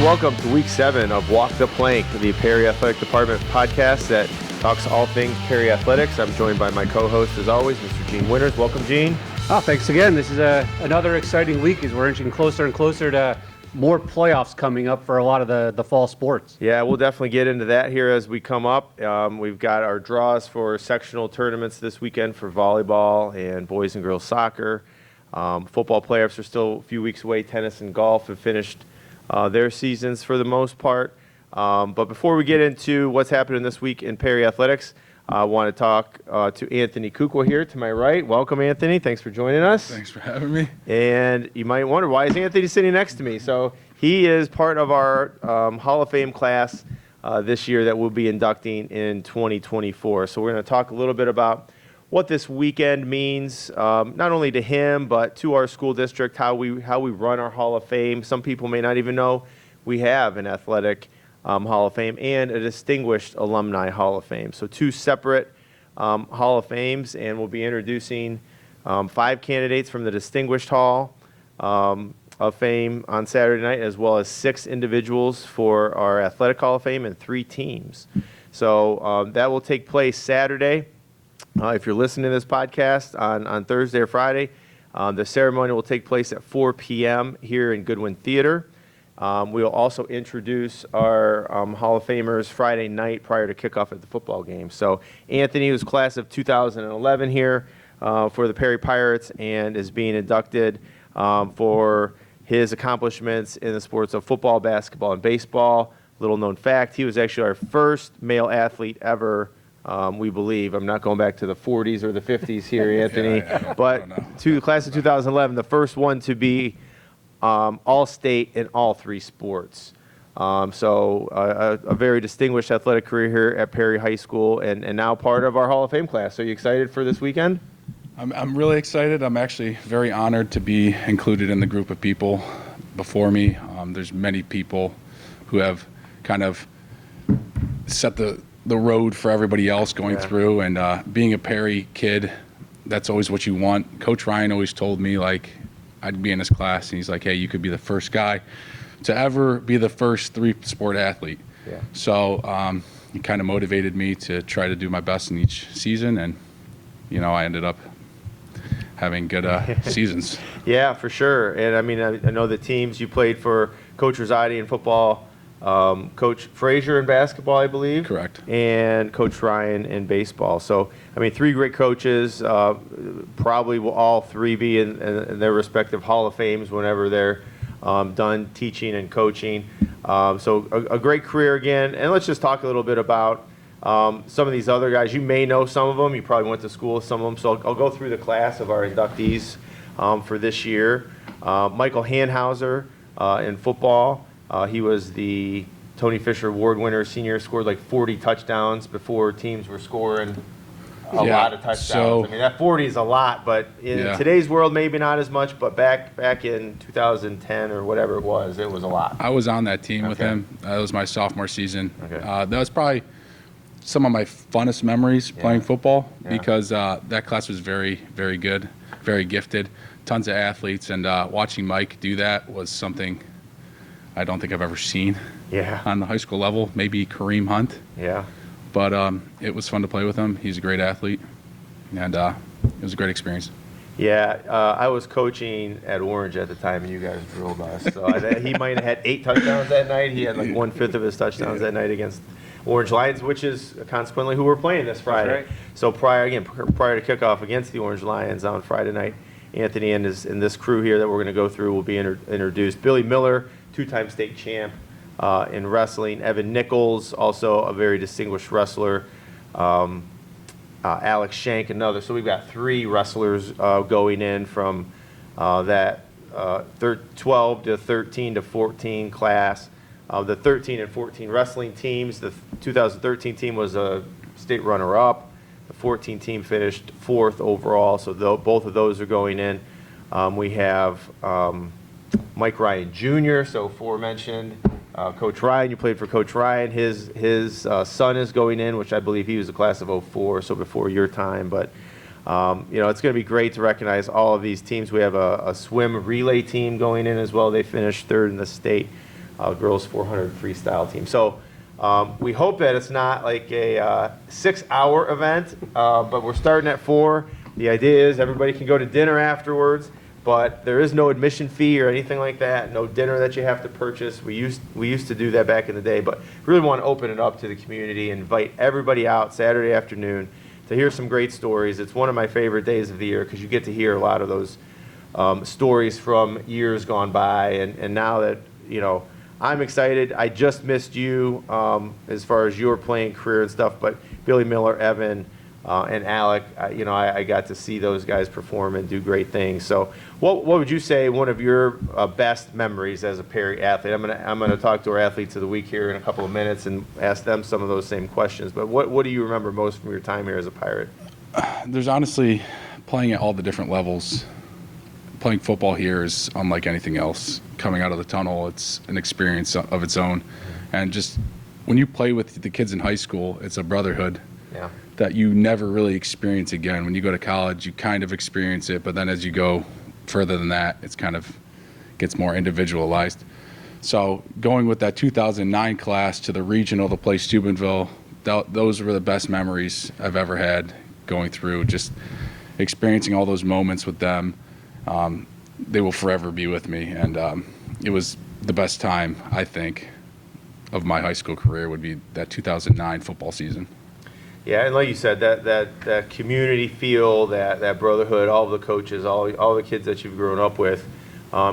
welcome to Week 7 of Walk the Plank, the Perry Athletic Department podcast that talks all things Perry Athletics. I'm joined by my co-host, as always, Mr. Gene Winters. Welcome, Gene. Oh, thanks again. This is another exciting week as we're inching closer and closer to more playoffs coming up for a lot of the fall sports. Yeah, we'll definitely get into that here as we come up. We've got our draws for sectional tournaments this weekend for volleyball and boys and girls soccer. Football playoffs are still a few weeks away. Tennis and golf have finished their seasons for the most part. But before we get into what's happening this week in Perry Athletics, I want to talk to Anthony Kukwa here to my right. Welcome, Anthony. Thanks for joining us. Thanks for having me. And you might wonder, why is Anthony sitting next to me? So he is part of our Hall of Fame class this year that we'll be inducting in 2024. So we're going to talk a little bit about what this weekend means, not only to him, but to our school district, how we run our Hall of Fame. Some people may not even know we have an athletic Hall of Fame and a distinguished alumni Hall of Fame. So two separate Hall of Fames, and we'll be introducing 5 candidates from the Distinguished Hall of Fame on Saturday night, as well as 6 individuals for our Athletic Hall of Fame and 3 teams. So that will take place Saturday. If you're listening to this podcast on Thursday or Friday, the ceremony will take place at 4 p.m. here in Goodwin Theater. We will also introduce our Hall of Famers Friday night prior to kickoff at the football game. So Anthony was class of 2011 here for the Perry Pirates and is being inducted for his accomplishments in the sports of football, basketball, and baseball. Little known fact, he was actually our first male athlete ever, we believe. I'm not going back to the 40s or the 50s here, Anthony. But to the class of 2011, the first one to be all-state in all 3 sports. So a very distinguished athletic career here at Perry High School and now part of our Hall of Fame class. So are you excited for this weekend? I'm really excited. I'm actually very honored to be included in the group of people before me. There's many people who have kind of set the road for everybody else going through, and being a Perry kid, that's always what you want. Coach Ryan always told me, like, I'd be in his class, and he's like, hey, you could be the first guy to ever be the first 3-sport athlete. Yeah. So he kind of motivated me to try to do my best in each season, and, you know, I ended up having good seasons. Yeah, for sure. And, I mean, I know the teams you played for, Coach Rosati in football, Coach Frazier in basketball, I believe. Correct. And Coach Ryan in baseball. So, I mean, 3 great coaches. Probably will all 3 be in their respective Hall of Fames whenever they're done teaching and coaching. So a great career again. And let's just talk a little bit about some of these other guys. You may know some of them. You probably went to school with some of them. So I'll go through the class of our inductees for this year. Michael Hanhauser in football. He was the Tony Fisher Award winner, senior, scored like 40 touchdowns before teams were scoring a lot of touchdowns. So, I mean, that 40 is a lot, but in today's world, maybe not as much, but back in 2010 or whatever it was a lot. I was on that team with him. That was my sophomore season. Okay. That was probably some of my funnest memories playing football because that class was very, very good, very gifted, tons of athletes, and watching Mike do that was something I don't think I've ever seen on the high school level. Maybe Kareem Hunt. Yeah. But it was fun to play with him. He's a great athlete, and it was a great experience. Yeah, I was coaching at Orange at the time, and you guys drilled us. So he might have had 8 touchdowns that night. He had like 1/5 of his touchdowns that night against Orange Lions, which is consequently who we're playing this Friday. Right. So prior to kickoff against the Orange Lions on Friday night, Anthony and this crew here that we're going to go through will be introduced. Billy Miller, 2-time state champ in wrestling. Evan Nichols, also a very distinguished wrestler. Alex Shank, another. So we've got 3 wrestlers going in from that 12 to 13 to 14 class. The 13 and 14 wrestling teams, the 2013 team was a state runner-up. The 14 team finished 4th overall, so both of those are going in. We have Mike Ryan Jr., so aforementioned. Coach Ryan, you played for Coach Ryan. His son is going in, which I believe he was a class of 04, so before your time. But, you know, it's going to be great to recognize all of these teams. We have a swim relay team going in as well. They finished 3rd in the state girls 400 freestyle team. So we hope that it's not like a 6-hour event, but we're starting at 4. The idea is everybody can go to dinner afterwards, but there is no admission fee or anything like that, no dinner that you have to purchase. We used to do that back in the day, but really want to open it up to the community and invite everybody out Saturday afternoon to hear some great stories. It's one of my favorite days of the year because you get to hear a lot of those stories from years gone by, and now that, I'm excited. I just missed you as far as your playing career and stuff, but Billy Miller, Evan, and Alec, I got to see those guys perform and do great things. So what would you say one of your best memories as a Perry athlete? I'm gonna talk to our athletes of the week here in a couple of minutes and ask them some of those same questions. But what do you remember most from your time here as a Pirate? There's honestly playing at all the different levels. Playing football here is unlike anything else. Coming out of the tunnel, it's an experience of its own. And just when you play with the kids in high school, it's a brotherhood that you never really experience again. When you go to college, you kind of experience it, but then as you go further than that, it's kind of gets more individualized. So going with that 2009 class to the regional to play Steubenville, those were the best memories I've ever had going through, just experiencing all those moments with them. They will forever be with me, and it was the best time, I think, of my high school career would be that 2009 football season. Yeah, and like you said, that community feel, that brotherhood, all the coaches, all the kids that you've grown up with.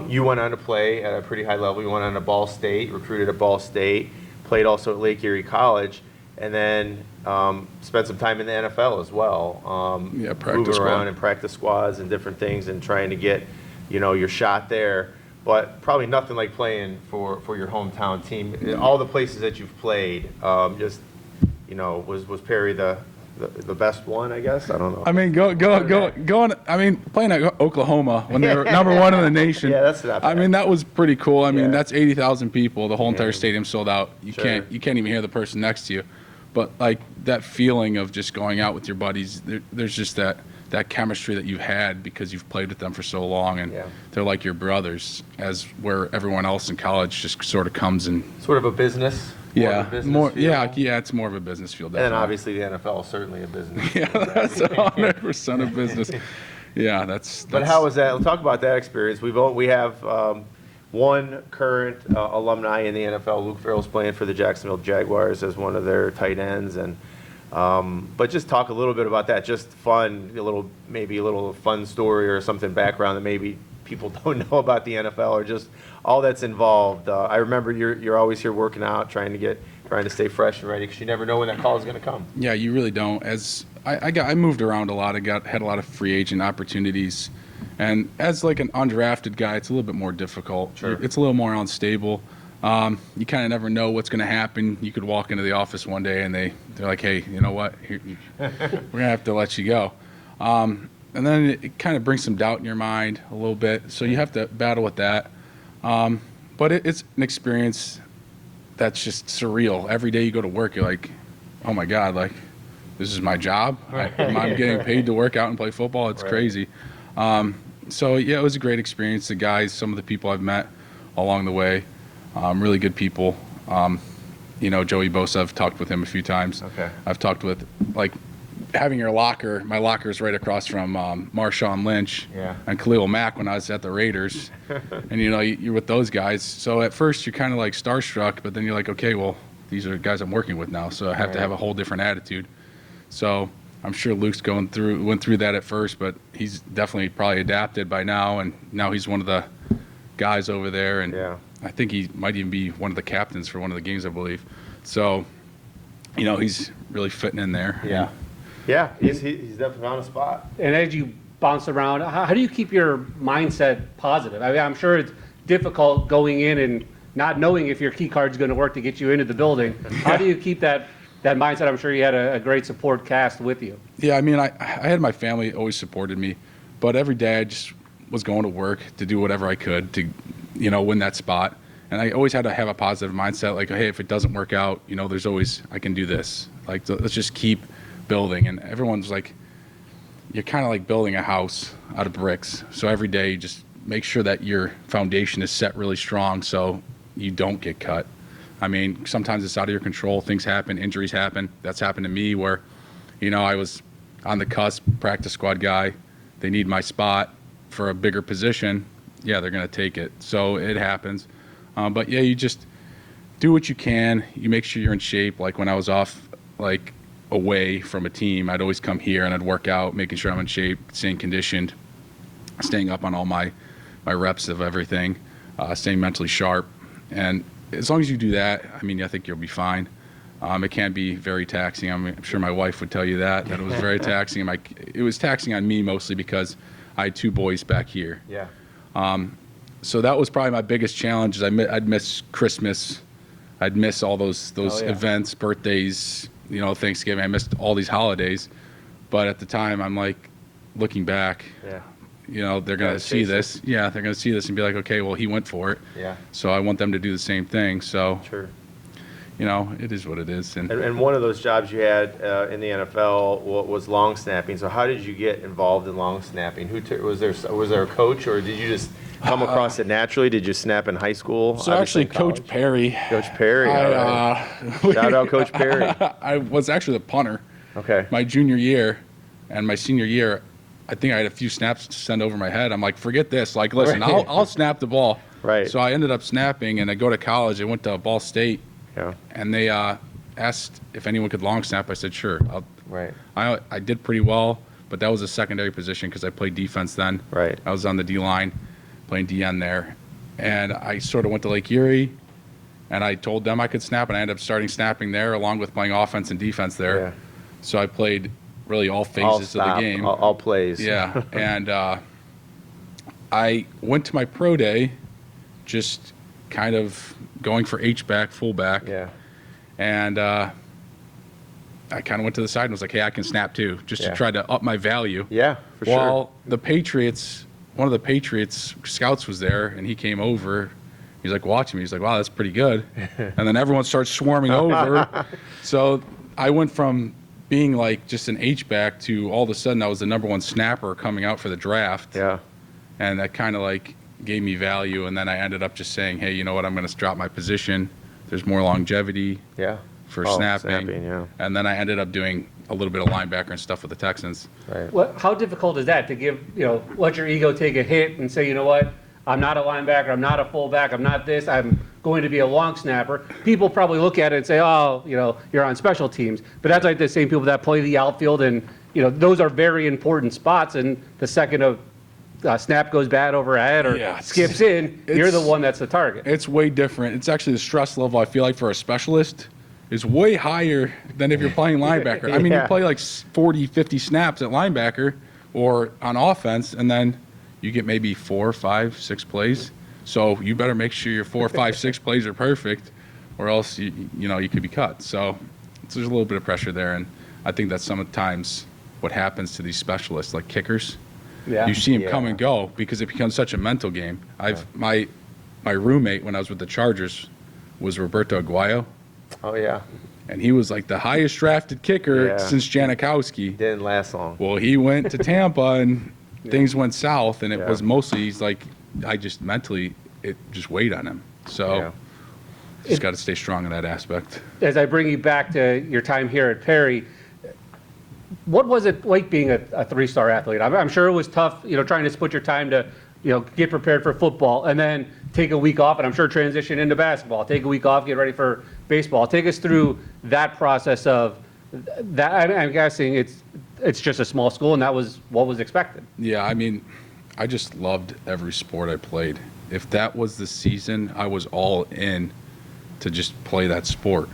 You went on to play at a pretty high level. You went on to Ball State, recruited at Ball State, played also at Lake Erie College, and then spent some time in the NFL as well. Practice moving around squad. in practice squads and different things and trying to get, your shot there. But probably nothing like playing for your hometown team. All the places that you've played, was Perry the best one, I guess? I don't know. I mean, going. I mean, playing at Oklahoma when they were number 1 in the nation. Yeah, that's not I bad. mean, that was pretty cool. I mean, Yeah. that's 80,000 people. The whole entire Yeah. stadium sold out. You Sure. can't even hear the person next to you. But like that feeling of just going out with your buddies, there's just that chemistry that you've had because you've played with them for so long, and Yeah. they're like your brothers. As where everyone else in college just sort of comes and Sort of a business. More of a business feel. it's more of a business field. And then Definitely. obviously the NFL is certainly a business. Yeah, that's 100% of business. Yeah, that's. But how was that? Let's talk about that experience. We have one current alumni in the NFL. Luke Farrell's playing for the Jacksonville Jaguars as one of their tight ends, and but just talk a little bit about that. Just fun, maybe a little fun story or something background that maybe people don't know about the NFL or just all that's involved. I remember you're always here working out, trying to stay fresh and ready because you never know when that call is going to come. Yeah, you really don't. As I moved around a lot. Had a lot of free agent opportunities, and as like an undrafted guy, it's a little bit more difficult. Sure. It's a little more unstable. You kind of never know what's going to happen. You could walk into the office one day and they're like, "Hey, you know what? We're gonna have to let you go." And then it kind of brings some doubt in your mind a little bit. So you have to battle with that. But it's an experience that's just surreal. Every day you go to work, you're like, "Oh my God, like this is my job. I'm getting paid to work out and play football. It's Right. crazy." So yeah, it was a great experience. The guys, some of the people I've met along the way, really good people. Joey Bosa, I've talked with him a few times. Okay. I've talked with, like, having my locker is right across from Marshawn Lynch Yeah. and Khalil Mack when I was at the Raiders. And, you're with those guys. So at first you're kind of like starstruck, but then you're like, okay, well, these are guys I'm working with now, so I have to have a whole different attitude. So I'm sure Luke's went through that at first, but he's definitely probably adapted by now, and now he's one of the guys over there, and Yeah. I think he might even be one of the captains for one of the games, I believe. So, he's really fitting in there. Yeah. Yeah, he's definitely found a spot. And as you bounce around, how do you keep your mindset positive? I mean, I'm sure it's difficult going in and not knowing if your key card's going to work to get you into the building. How do you keep that mindset? I'm sure you had a great support cast with you. Yeah, I mean, I had my family always supported me, but every day I just was going to work to do whatever I could to, win that spot. And I always had to have a positive mindset, like, hey, if it doesn't work out, there's always, I can do this. Like, let's just keep building. And everyone's like, you're kind of like building a house out of bricks. So every day, just make sure that your foundation is set really strong. So you don't get cut. I mean, sometimes it's out of your control. Things happen, injuries happen. That's happened to me where, I was on the cusp, practice squad guy. They need my spot for a bigger position. Yeah, they're going to take it. So it happens. But yeah, you just do what you can. You make sure you're in shape. Like when I was off, like away from a team, I'd always come here and I'd work out, making sure I'm in shape, staying conditioned, staying up on all my reps of everything, staying mentally sharp. And as long as you do that, I mean, I think you'll be fine. It can be very taxing. I'm sure my wife would tell you that it was very taxing. It was taxing on me mostly because I had 2 boys back here. Yeah. So that was probably my biggest challenge. Is I'd miss Christmas, I'd miss all those Oh, yeah. events, birthdays, Thanksgiving. I missed all these holidays. But at the time, I'm like, looking back, Yeah. They're going Gotta to see chase it. this. Yeah, they're going to see this and be like, okay, well, he went for it. Yeah. So I want them to do the same thing. So, Sure. it is what it is. And one of those jobs you had in the NFL was long snapping. So how did you get involved in long snapping? Was there a coach, or did you just come across it naturally? Did you snap in high school? So Obviously actually, in college? Coach Perry. Coach Perry. all right. Shout out Coach Perry. I was actually the punter Okay. my junior year, and my senior year, I think I had a few snaps to send over my head. I'm like, forget this. Like, listen, Right. I'll snap the ball. Right. So I ended up snapping, and I go to college. I went to Ball State, Yeah. and they asked if anyone could long snap. I said, sure. Right. I did pretty well, but that was a secondary position because I played defense then. Right. I was on the D line, playing DN there, and I sort of went to Lake Erie, and I told them I could snap, and I ended up starting snapping there along with playing offense and defense there. Yeah. So I played really all All phases of the stop, game. all plays. Yeah, and I went to my pro day, just kind of going for H-back, fullback, Yeah. and I kind of went to the side and was like, hey, I can snap too, just Yeah. to try to up my value. Yeah, for sure. Well, the Patriots, one of the Patriots scouts was there, and he came over. He's like watching me. He's like, wow, that's pretty good. And then everyone starts swarming over. So I went from being like just an H-back to all of a sudden I was the #1 snapper coming out for the draft. Yeah. And that kind of like gave me value. And then I ended up just saying, hey, you know what? I'm going to drop my position. There's more longevity Yeah. for Oh, snapping. yeah. And then I ended up doing a little bit of linebacker and stuff with the Texans. Right. How difficult is that to give, let your ego take a hit and say, you know what, I'm not a linebacker, I'm not a fullback, I'm not this, I'm going to be a long snapper. People probably look at it and say, oh, you're on special teams. But that's like the same people that play the outfield, and, those are very important spots. And the second a snap goes bad overhead or Yeah, skips in, you're the it's- one that's the target. It's way different. It's actually the stress level, I feel like, for a specialist is way higher than if you're playing linebacker. I mean, Yeah. you play like 40, 50 snaps at linebacker or on offense, and then you get maybe 4, 5, 6 plays. So you better make sure your 4, 5, 6 plays are perfect, or else you could be cut. So there's a little bit of pressure there, and I think that's sometimes what happens to these specialists, like kickers. Yeah. You see them come Yeah. and go because it becomes such a mental game. My roommate when I was with the Chargers was Roberto Aguayo, Oh, yeah. and he was like the highest drafted kicker Yeah. since Janikowski. Didn't last long. Well, he went to Tampa and things went south, and it Yeah. was mostly he's like, I just mentally it just weighed on him. So Yeah. just got to stay strong in that aspect. As I bring you back to your time here at Perry, what was it like being a three-star athlete? I'm sure it was tough, trying to split your time to, get prepared for football and then take a week off, and I'm sure transition into basketball, take a week off, get ready for baseball. Take us through that process of that. I'm guessing it's just a small school, and that was what was expected. Yeah, I mean, I just loved every sport I played. If that was the season, I was all in to just play that sport.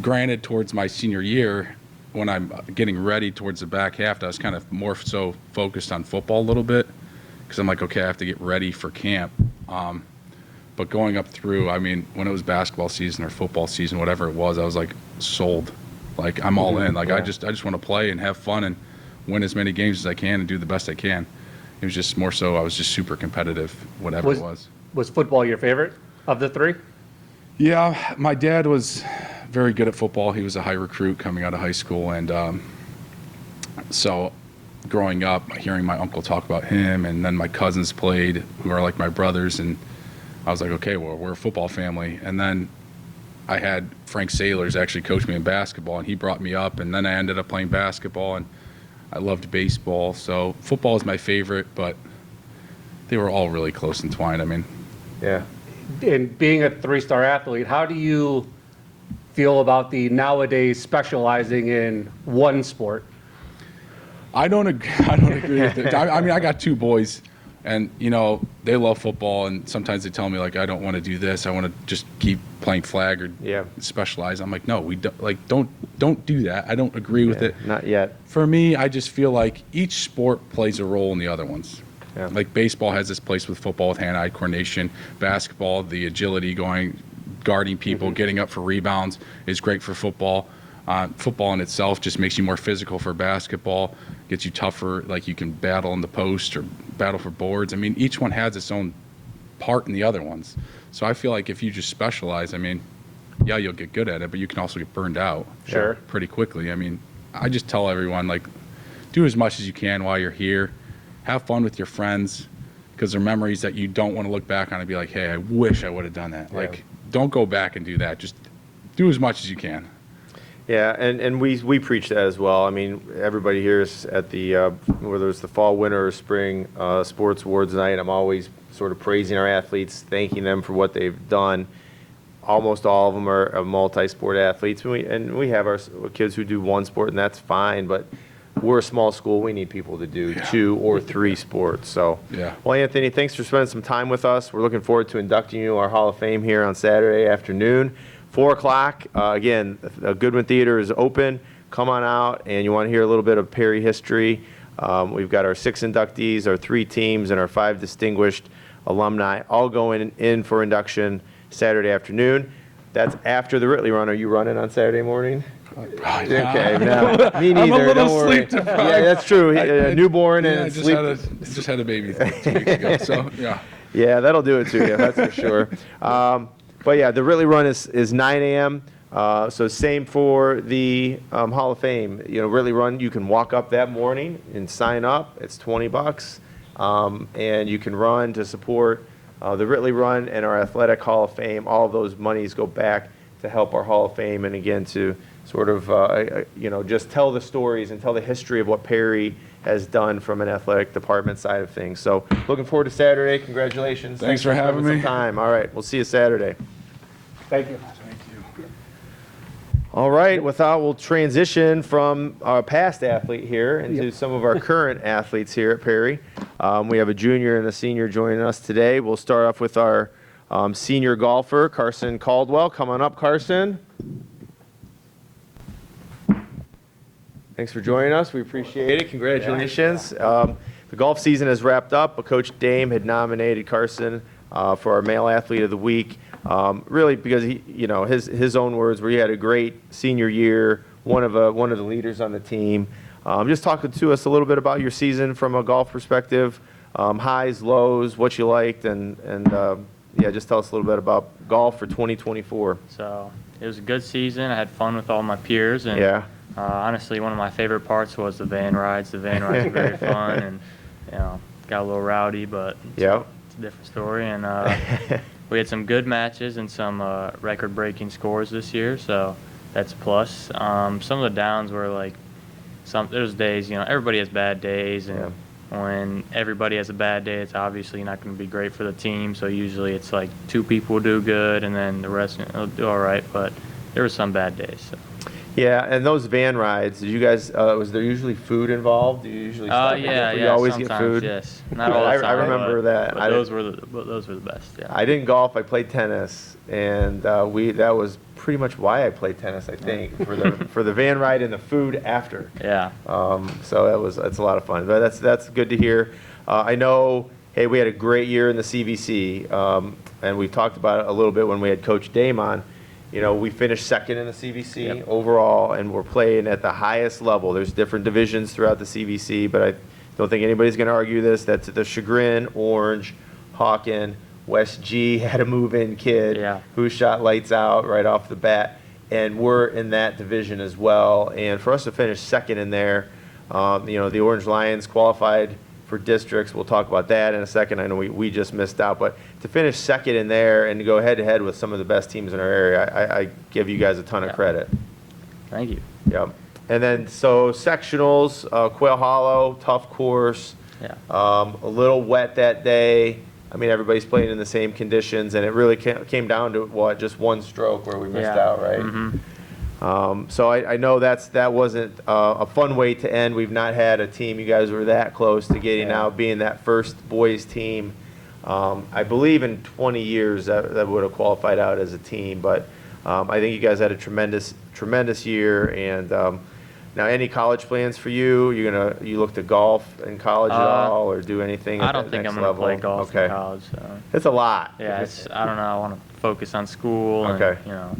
Granted, towards my senior year, when I'm getting ready towards the back half, I was kind of more so focused on football a little bit because I'm like, okay, I have to get ready for camp. But going up through, I mean, when it was basketball season or football season, whatever it was, I was like sold. Like I'm all in. Like Yeah. I just want to play and have fun and win as many games as I can and do the best I can. It was just more so I was just super competitive, whatever it was. Was football your favorite of the three? Yeah, my dad was very good at football. He was a high recruit coming out of high school, and so growing up, hearing my uncle talk about him, and then my cousins played, who are like my brothers, and I was like, okay, well, we're a football family. And then I had Frank Sailors actually coach me in basketball, and he brought me up, and then I ended up playing basketball, and I loved baseball. So football is my favorite, but they were all really close entwined. I mean, Yeah. And being a three-star athlete, how do you feel about the nowadays specializing in one sport? I don't agree with it. I mean, I got two boys, and they love football, and sometimes they tell me like, I don't want to do this. I want to just keep playing flag or Yeah. specialize. I'm like, no, we don't do that. I don't agree with it. Not yet. For me, I just feel like each sport plays a role in the other ones. Yeah. Like baseball has its place with football with hand-eye coordination. Basketball, the agility guarding people, getting up for rebounds is great for football. Football in itself just makes you more physical for basketball, gets you tougher, like you can battle in the post or battle for boards. I mean, each one has its own part in the other ones. So I feel like if you just specialize, I mean, yeah, you'll get good at it, but you can also get burned out Sure. pretty quickly. I mean, I just tell everyone, like, do as much as you can while you're here. Have fun with your friends, because they're memories that you don't want to look back on and be like, hey, I wish I would have done that. Yeah. Like, don't go back and do that. Just do as much as you can. Yeah, and we preach that as well. I mean, everybody here is at the, whether it's the fall, winter, or spring sports awards night, I'm always sort of praising our athletes, thanking them for what they've done. Almost all of them are multi-sport athletes, and we have our kids who do one sport, and that's fine, but we're a small school. We need people to do 2 or 3 sports. So, Yeah. Well, Anthony, thanks for spending some time with us. We're looking forward to inducting you to our Hall of Fame here on Saturday afternoon, 4 o'clock. Again, Goodwin Theater is open. Come on out, and you want to hear a little bit of Perry history. We've got our 6 inductees, our 3 teams, and our 5 distinguished alumni all going in for induction Saturday afternoon. That's after the Ritley Run. Are you running on Saturday morning? Okay, no, me neither. I'm a little Don't worry. sleep deprived. Yeah, that's true. Newborn Yeah, and I just sleep. just had a baby 2 weeks ago. So yeah. Yeah, that'll do it to you. That's for sure. But yeah, the Ritley Run is 9 a.m. So same for the Hall of Fame. Ritley Run, you can walk up that morning and sign up. It's $20, and you can run to support the Ritley Run and our Athletic Hall of Fame. All of those monies go back to help our Hall of Fame, and again to sort of just tell the stories and tell the history of what Perry has done from an athletic department side of things. So looking forward to Saturday. Congratulations. Thanks for having spending me. some time. All right, we'll see you Saturday. Thank you. All right, with that, we'll transition from our past athlete here into some of our current athletes here at Perry. We have a junior and a senior joining us today. We'll start off with our senior golfer, Carson Caldwell. Come on up, Carson. Thanks for joining us. We appreciate it. Congratulations. The golf season has wrapped up, but Coach Dame had nominated Carson for our Male Athlete of the Week. Really, because his own words were he had a great senior year, one of the leaders on the team. Just talk to us a little bit about your season from a golf perspective, highs, lows, what you liked, and just tell us a little bit about golf for 2024. So it was a good season. I had fun with all my peers, and Yeah. honestly, one of my favorite parts was the van rides. The van rides were very fun, and got a little rowdy, but Yeah. it's a different story. And we had some good matches and some record-breaking scores this year, so that's a plus. Some of the downs were like there's days, everybody has bad days, and when everybody has a bad day, it's obviously not going to be great for the team. So usually it's like 2 people do good, and then the rest will do all right. But there were some bad days. So. Yeah, and those van rides, did you guys, was there usually food involved? Do you usually stop and Yeah, get food? yeah. You always get sometimes, food? Yes, not all the time. I remember that. But those were the best. Yeah. I didn't golf. I played tennis, and that was pretty much why I played tennis. I think for the van ride and the food after. Yeah. So it's a lot of fun. But that's good to hear. I know. Hey, we had a great year in the CVC, and we talked about it a little bit when we had Coach Dame on. We finished second in the CVC overall, and we're playing at the highest level. There's different divisions throughout the CVC, but I don't think anybody's going to argue this. That's the Chagrin, Orange, Hawken, West G had a move-in kid who shot lights out right off the bat, and we're in that division as well. And for us to finish second in there, the Orange Lions qualified for districts. We'll talk about that in a second. I know we just missed out, but to finish second in there and to go head to head with some of the best teams in our area, I give you guys a ton of Yeah. credit. Thank you. Yep. And then, so sectionals, Quail Hollow, tough course. Yeah. A little wet that day. I mean, everybody's playing in the same conditions, and it really came down to what, just one stroke where we missed Yeah. out, right? Mhm. So I know that wasn't a fun way to end. We've not had a team. You guys were that close to getting Yeah. out, being that first boys team. I believe in 20 years that would have qualified out as a team, but I think you guys had a tremendous year. And now, any college plans for you? You look to golf in college at all, or do anything at I don't that think next I'm gonna level? play golf Okay. in college. So. It's a lot. Yeah, I don't know. I want to focus on school. And, Okay. You know.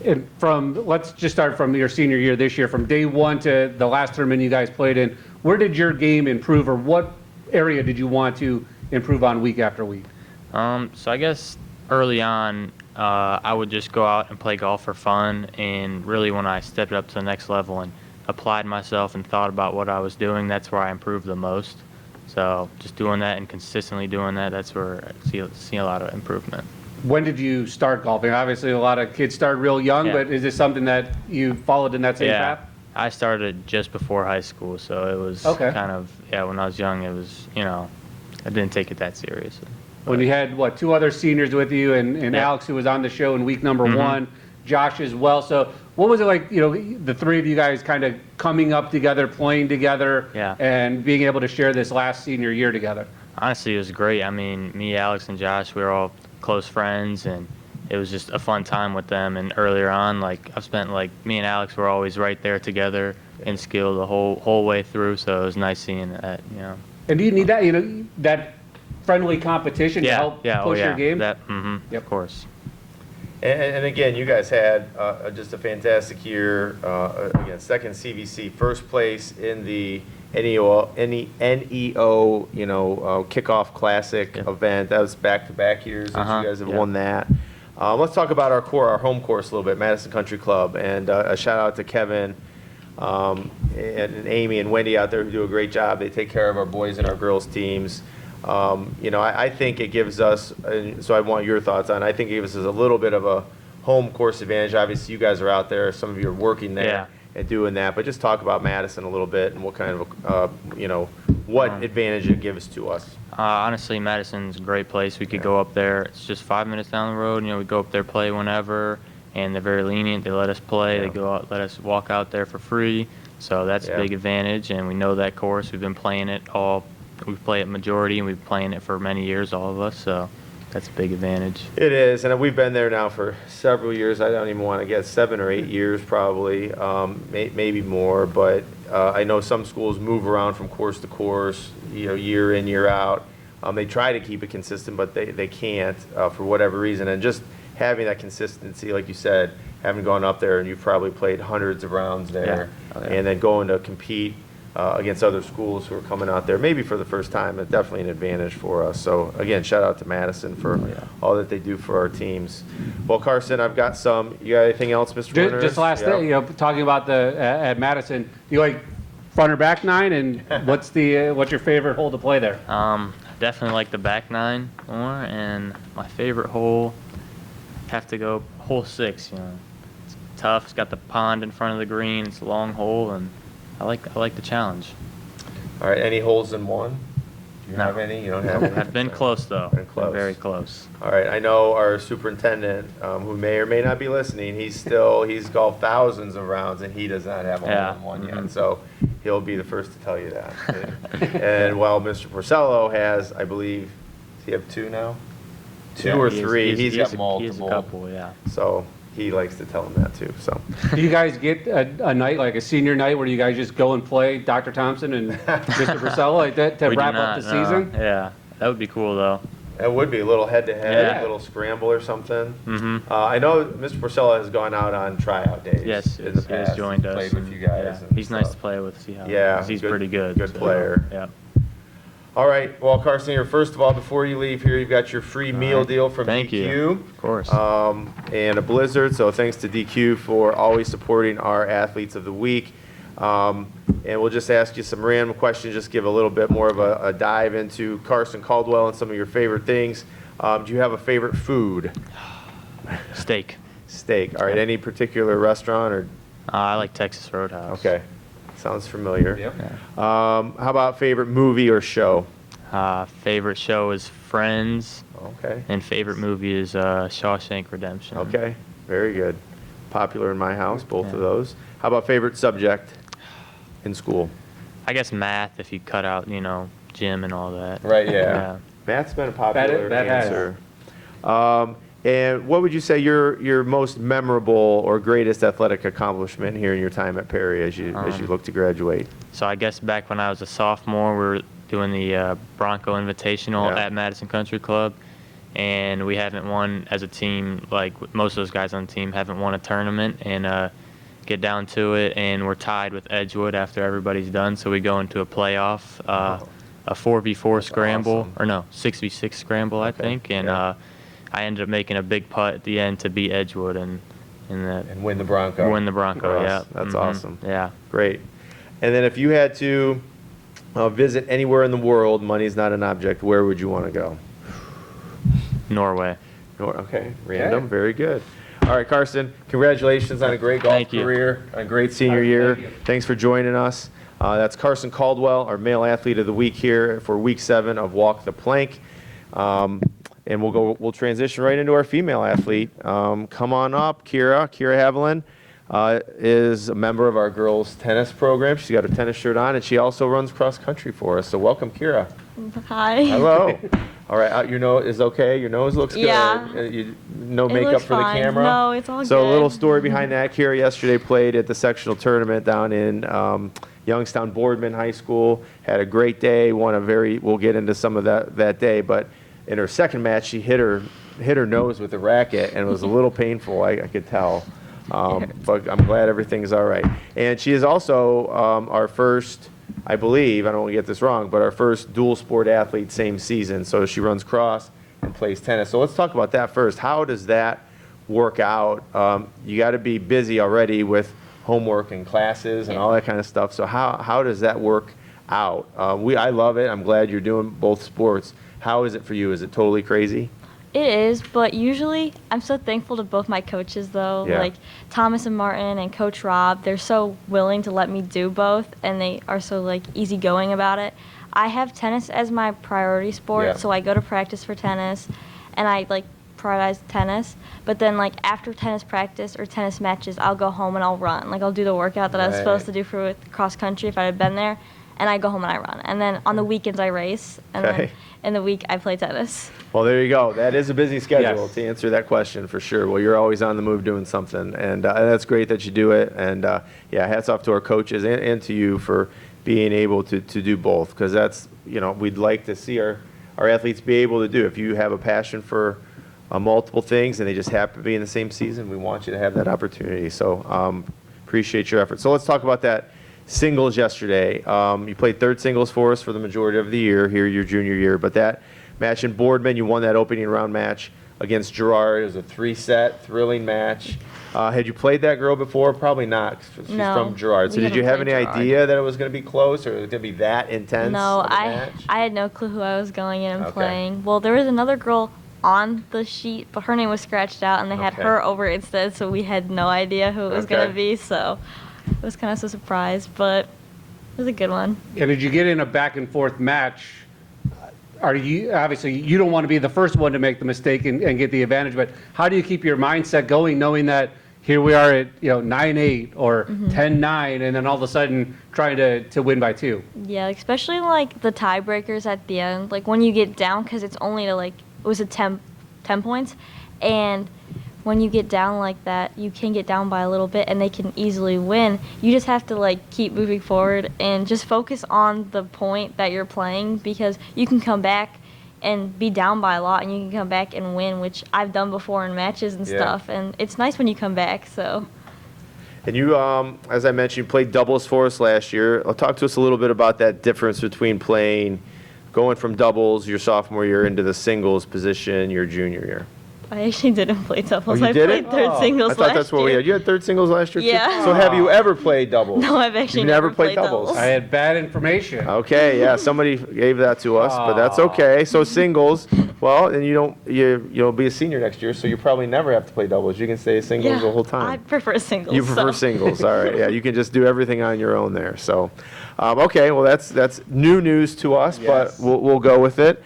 And let's just start from your senior year this year, from day one to the last tournament you guys played in. Where did your game improve, or what area did you want to improve on week after week? So I guess early on, I would just go out and play golf for fun. And really, when I stepped up to the next level and applied myself and thought about what I was doing, that's where I improved the most. So just doing that and consistently doing that, that's where I see a lot of improvement. When did you start golfing? Obviously, a lot of kids start real young, Yeah. but is this something that you followed in that same Yeah, path? I started just before high school, so it was Okay. kind of, when I was young, it was, I didn't take it that seriously. When you had, two other seniors with you, and Yeah. Alex, who was on the show in week number Mhm. one, Josh as well. So what was it like, the three of you guys kind of coming up together, playing together, Yeah. and being able to share this last senior year together? Honestly, it was great. I mean, me, Alex, and Josh, we were all close friends, and it was just a fun time with them. And earlier on, me and Alex were always right there together in skill the whole way through. So it was nice seeing that. And do you need that, that friendly competition to help push your game? Yep. Of course. And again, you guys had just a fantastic year. Again, second CVC, first place in the NEO, kickoff classic Yeah. event. That was back-to-back years that you guys have Yeah. won that. Let's talk about our home course a little bit, Madison Country Club, and a shout out to Kevin and Amy and Wendy out there who do a great job. They take care of our boys and our girls teams. I think it gives us, and so I want your thoughts on it, I think it gives us a little bit of a home course advantage. Obviously, you guys are out there. Some of you are working there Yeah. and doing that. But just talk about Madison a little bit and what kind of, what advantage it gives to us. Honestly, Madison's a great place. We could go up there. It's just 5 minutes down the road. We go up there, play whenever, and they're very lenient. They let us play. Yeah. They go out, let us walk out there for free. So that's Yeah. a big advantage, and we know that course. We've been playing it all. We play it majority, and we've been playing it for many years, all of us. So that's a big advantage. It is, and we've been there now for several years. I don't even want to guess, 7 or 8 years probably, maybe more. But I know some schools move around from course to course, year in, year out. They try to keep it consistent, but they can't for whatever reason. And just having that consistency, like you said, having gone up there and you've probably played hundreds of rounds there, Yeah. Oh, yeah. and then going to compete against other schools who are coming out there, maybe for the first time, it's definitely an advantage for us. So again, shout out to Madison for all that they do for our teams. Well, Carson, I've got you got anything else, Mr. Werner? Just last thing, talking about at Madison, do you like front or back nine, and what's your favorite hole to play there? Definitely like the back nine more, and my favorite hole, have to go hole 6. It's tough. It's got the pond in front of the green. It's a long hole, and I like the challenge. All right, any holes in one? Do you No. have any? You don't have any? I've been close though. Been close. Very close. All right, I know our superintendent, who may or may not be listening, he's golfed thousands of rounds, and he does not have a hole in one yet. So he'll be the first to tell you that. And while Mr. Porcello has, I believe, does he have 2 now? 2 or 3. He's got multiple. He has a couple, yeah. So he likes to tell him that too. So Do you guys get a night, like a senior night, where you guys just go and play Dr. Thompson and Mr. Purcell like that to We do wrap up the not, no. season? Yeah, that would be cool though. that would be a little head-to-head, Yeah. a little scramble or something. Mm-hmm. I know Mr. Porcello has gone out on tryout days. Yes, in the he has past. joined us. Played with and, you guys. yeah, and he's nice stuff. to play with. See how? Yeah, 'cause he's good- pretty good. good player. Yeah. All right. Well, Carson, here, first of all, before you leave here, you've got your free meal right. deal from Thank DQ. you. Of course. And a Blizzard. So thanks to DQ for always supporting our athletes of the week. And we'll just ask you some random questions, just give a little bit more of a dive into Carson Caldwell and some of your favorite things. Do you have a favorite food? Steak. Steak. All right. Any particular restaurant or? I like Texas Roadhouse. Okay. Sounds familiar. Yep. How about favorite movie or show? Favorite show is Friends, Okay. and favorite movie is Shawshank Redemption. Okay. Very good. Popular in my house, both of Yeah. those. How about favorite subject in school? I guess math if you cut out, gym and all that. Right, yeah. Yeah. Math's been a popular that has. answer. And what would you say your most memorable or greatest athletic accomplishment here in your time at Perry as you look to graduate? So I guess back when I was a sophomore, we were doing the Bronco Invitational Yeah. at Madison Country Club, and we haven't won as a team, like most of those guys on the team haven't won a tournament, and get down to it, and we're tied with Edgewood after everybody's done, so we go into a playoff, a 4v4 scramble, awesome. or no, 6v6 scramble, I Okay, think, and yeah. I ended up making a big putt at the end to beat Edgewood and that And win the Bronco. win the Bronco. For us. Yeah, That's Mhm. awesome. Yeah. Great. And then if you had to visit anywhere in the world, money's not an object, where would you want to go? Norway. Okay, random, very good. All right, Carson, congratulations on a great golf Thank you. career, a great senior year. Thank you. Thanks for joining us. That's Carson Caldwell, our male athlete of the week here for week 7 of Walk the Plank. And we'll transition right into our female athlete. Come on up, Kira. Kira Haviland is a member of our girls tennis program. She's got her tennis shirt on, and she also runs cross country for us. So welcome, Kira. Hi. Hello. All right, your nose is okay. Your nose looks good. Yeah. No It makeup looks for the fine. camera. No, it's all So a little good. story behind that. Kira yesterday played at the sectional tournament down in Youngstown Boardman High School. Had a great day. We'll get into some of that day, but in her second match, she hit her nose with a racket, and it was a little painful. I could tell. But I'm glad everything's all right. And she is also our first, I believe, I don't want to get this wrong, but our first dual sport athlete same season. So she runs cross and plays tennis. So let's talk about that first. How does that work out? You got to be busy already with homework and classes and all that kind of stuff. So how does that work out? I love it. I'm glad you're doing both sports. How is it for you? Is it totally crazy? It is, but usually I'm so thankful to both my coaches though. Yeah. Like Thomas and Martin and Coach Rob, they're so willing to let me do both and they are so like easygoing about it. I have tennis as my priority sport, Yeah. so I go to practice for tennis and I like prioritize tennis. But then like after tennis practice or tennis matches, I'll go home and I'll run. Like I'll do the workout that I was supposed to Right. do for with cross country if I had been there, and I go home and I run. And then on the weekends I race, and Okay. then in the week I play tennis. Well, there you go. That is a busy schedule Yes. to answer that question for sure. Well, you're always on the move doing something, and that's great that you do it. And yeah, hats off to our coaches and to you for being able to do both, because that's, we'd like to see our athletes be able to do. If you have a passion for multiple things and they just happen to be in the same season, we want you to have that opportunity. So appreciate your effort. So let's talk about that singles yesterday. You played third singles for us for the majority of the year here, your junior year, but that match in Boardman, you won that opening round match against Gerard. It was a 3-set, thrilling match. Had you played that girl before? Probably not. 'Cause she's No, from Gerard. So we did you have haven't any played Girard. idea that it was going to be close or it was going to be that intense? No, of a I match? had no clue who I was going in and Okay. playing. Well, there was another girl on the sheet, but her name was scratched out, and they had Okay. her over instead, so we had no idea who it was Okay. going to be. So it was kind of so surprised, but it was a good one. And did you get in a back and forth match? Are you, obviously, you don't want to be the first one to make the mistake and get the advantage, but how do you keep your mindset going knowing that here we are at 9-8 or 10-9, and then all of a sudden trying to win by 2? Yeah, especially like the tiebreakers at the end, like when you get down, because it's only to like, it was a 10 points, and when you get down like that, you can get down by a little bit and they can easily win. You just have to like keep moving forward and just focus on the point that you're playing, because you can come back and be down by a lot and you can come back and win, which I've done before in matches and Yeah. stuff, and it's nice when you come back. So And you, as I mentioned, you played doubles for us last year. Talk to us a little bit about that difference between going from doubles your sophomore year into the singles position your junior year. I actually didn't play doubles. you I didn't? played third singles I thought that's what we year. had. You had third singles last year, too? Yeah. So have you ever played doubles? No, I've actually You've never played played doubles. doubles. I had bad information. Okay, yeah, somebody gave that to us, but that's Aw. okay. So singles, well, and you'll be a senior next year, so you probably never have to play doubles. You can stay singles Yeah, the whole I time. prefer singles. You prefer so. singles, all right? Yeah, you can just do everything on your own there. So, okay, well that's new news to us, Yes. but we'll go with it.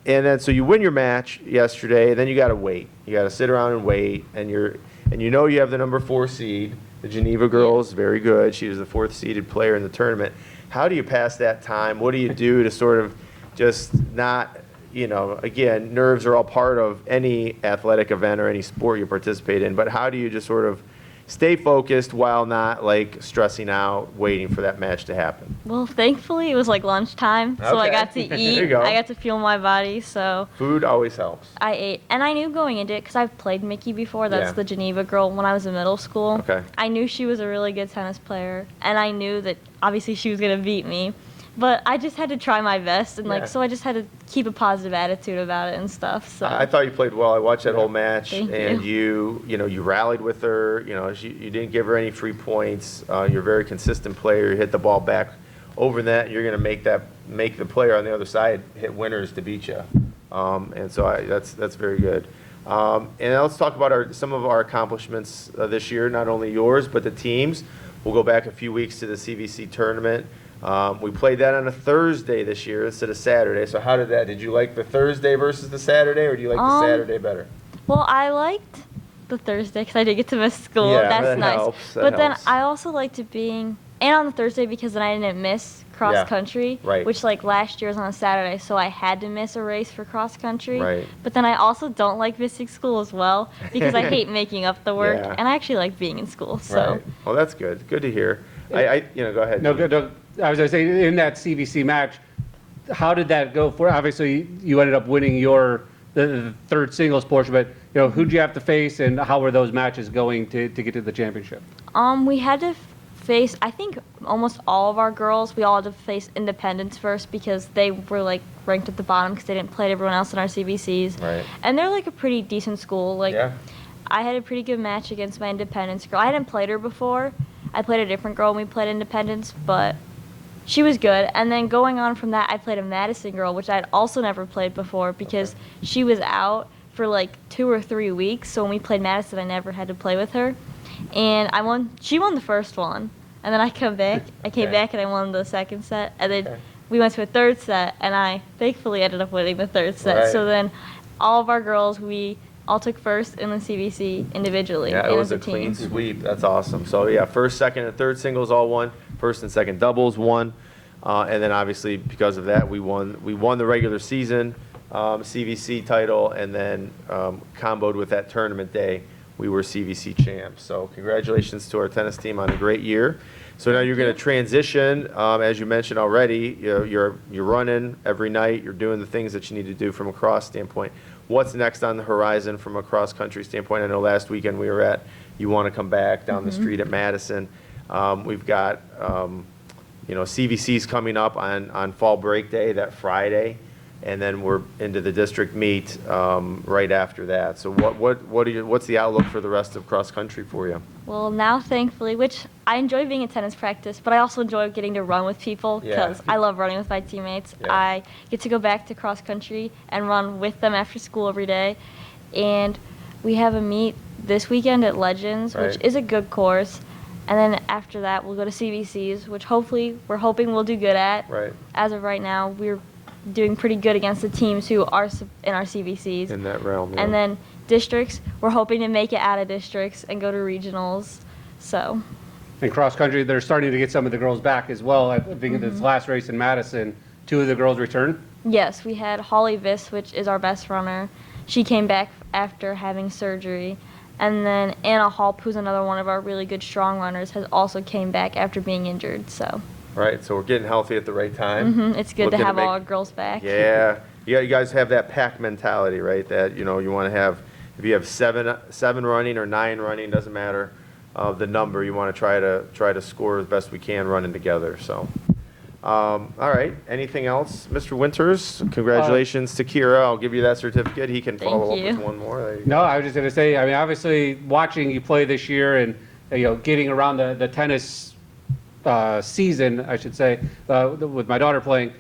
And then so you win your match yesterday, and then you got to wait. You got to sit around and wait, and you know you have the number 4 seed. The Geneva girls, very good. She was the 4th seeded player in the tournament. How do you pass that time? What do you do to sort of just not, again, nerves are all part of any athletic event or any sport you participate in, but how do you just sort of stay focused while not like stressing out, waiting for that match to happen? Well, thankfully it was like lunchtime, so I Okay. got to eat. There you go. I got to fuel my body, so Food always helps. I ate. And I knew going into it because I've played Mickey before. That's Yeah. the Geneva girl when I was in middle school. Okay. I knew she was a really good tennis player, and I knew that obviously she was gonna beat me. But I just had to try my best, and Yeah. so I just had to keep a positive attitude about it and stuff. So I thought you played well. I watched that whole match, Thank and you rallied with her. You didn't give her any free points. You're a very consistent player. You hit the ball back over net. You're going to make the player on the other side hit winners to beat you. And so that's very good. And let's talk about some of our accomplishments this year. Not only yours, but the teams. We'll go back a few weeks to the CVC tournament. We played that on a Thursday this year instead of Saturday. So how did you like the Thursday versus the Saturday, or do you like the Saturday better? Well, I liked the Thursday because I did get to miss school. Yeah, That's that nice. helps, that but then helps. I also liked it being and on the Thursday because then I didn't miss cross Yeah, country, right. which like last year was on a Saturday, so I had to miss a race for cross country. Right. But then I also don't like missing school as well because I hate making up the work, Yeah. and I actually like being in school. So. Right. Well, that's good. Good to hear. Go ahead. No, no, I was going to say, in that CVC match, how did that go for? Obviously, you ended up winning the third singles portion, but who'd you have to face, and how were those matches going to get to the championship? We had to face, I think, almost all of our girls. We all had to face Independence first because they were like ranked at the bottom because they didn't play everyone else in our CVCs. Right. And they're like a pretty decent school. Like, Yeah. I had a pretty good match against my Independence girl. I hadn't played her before. I played a different girl when we played Independence, but she was good. And then going on from that, I played a Madison girl, which I'd also never played before because she was out for like 2 or 3 weeks. So when we played Madison, I never had to play with her. And I won. She won the first one. And then I came back and I won the second set. And then Okay. we went to a third set, and I thankfully ended up winning the third set. Right. So then all of our girls, we all took first in the CVC individually. Yeah, it and was as a clean team. sweep. That's awesome. So yeah, first, second, and third singles all won. First and second doubles won, and then obviously because of that, we won the regular season CVC title, and then comboed with that tournament day, we were CVC champs. So congratulations to our tennis team on a great year. So now you're going to transition, as you mentioned already. You're running every night. You're doing the things that you need to do from a cross standpoint. What's next on the horizon from a cross country standpoint? I know last weekend we were at. You want to come back down the street at Madison. We've got CVC's coming up on fall break day that Friday, and then we're into the district meet right after that. So what's the outlook for the rest of cross country for you? Well, now thankfully, which I enjoy being in tennis practice, but I also enjoy getting to run with people Yeah. because I love running with my teammates. Yeah. I get to go back to cross country and run with them after school every day. And we have a meet this weekend at Legends, which Right. is a good course. And then after that, we'll go to CVCs, which we're hoping we'll do good at. Right. As of right now, we're doing pretty good against the teams who are in our CVCs. In that realm. Yeah. And then districts, we're hoping to make it out of districts and go to regionals. So, In cross country, they're starting to get some of the girls back as well. I think in this last race in Madison, 2 of the girls returned. yes, we had Holly Viss, which is our best runner. She came back after having surgery. And then Anna Halp, who's another one of our really good strong runners, has also came back after being injured. So, Right. So we're getting healthy at the right time. it's good Looking to have make- all our girls back. Yeah, you guys have that pack mentality, right? That you want to have. If you have seven running or 9 running, doesn't matter the number. You want to try to score as best we can running together. So, All right. Anything else, Mr. Winters? Congratulations to Kira. I'll give you that certificate. He can follow up you. with one more. There you go. No, I was just going to say, I mean, obviously, watching you play this year and, getting around the tennis season, I should say, with my daughter playing,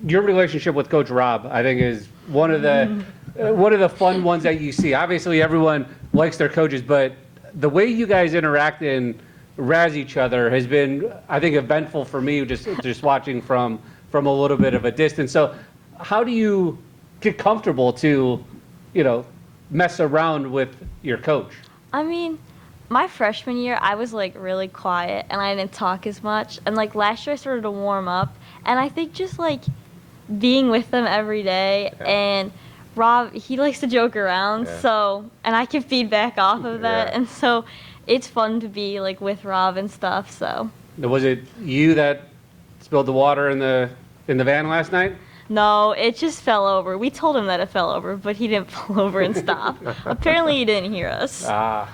your relationship with Coach Rob, I think, is one of the fun ones that you see. Obviously, everyone likes their coaches, but the way you guys interact and razz each other has been, I think, eventful for me, just watching from a little bit of a distance. So how do you get comfortable to, mess around with your coach? I mean, my freshman year, I was like really quiet and I didn't talk as much. And like last year, I started to warm up. And I think just like being with them every day and Rob, he likes to joke around. Yeah. So, and I can feed back off of that. Yeah. And so it's fun to be like with Rob and stuff. So, Was it you that spilled the water in the van last night? no, it just fell over. We told him that it fell over, but he didn't fall over and stop. Apparently, he didn't hear us. Ah,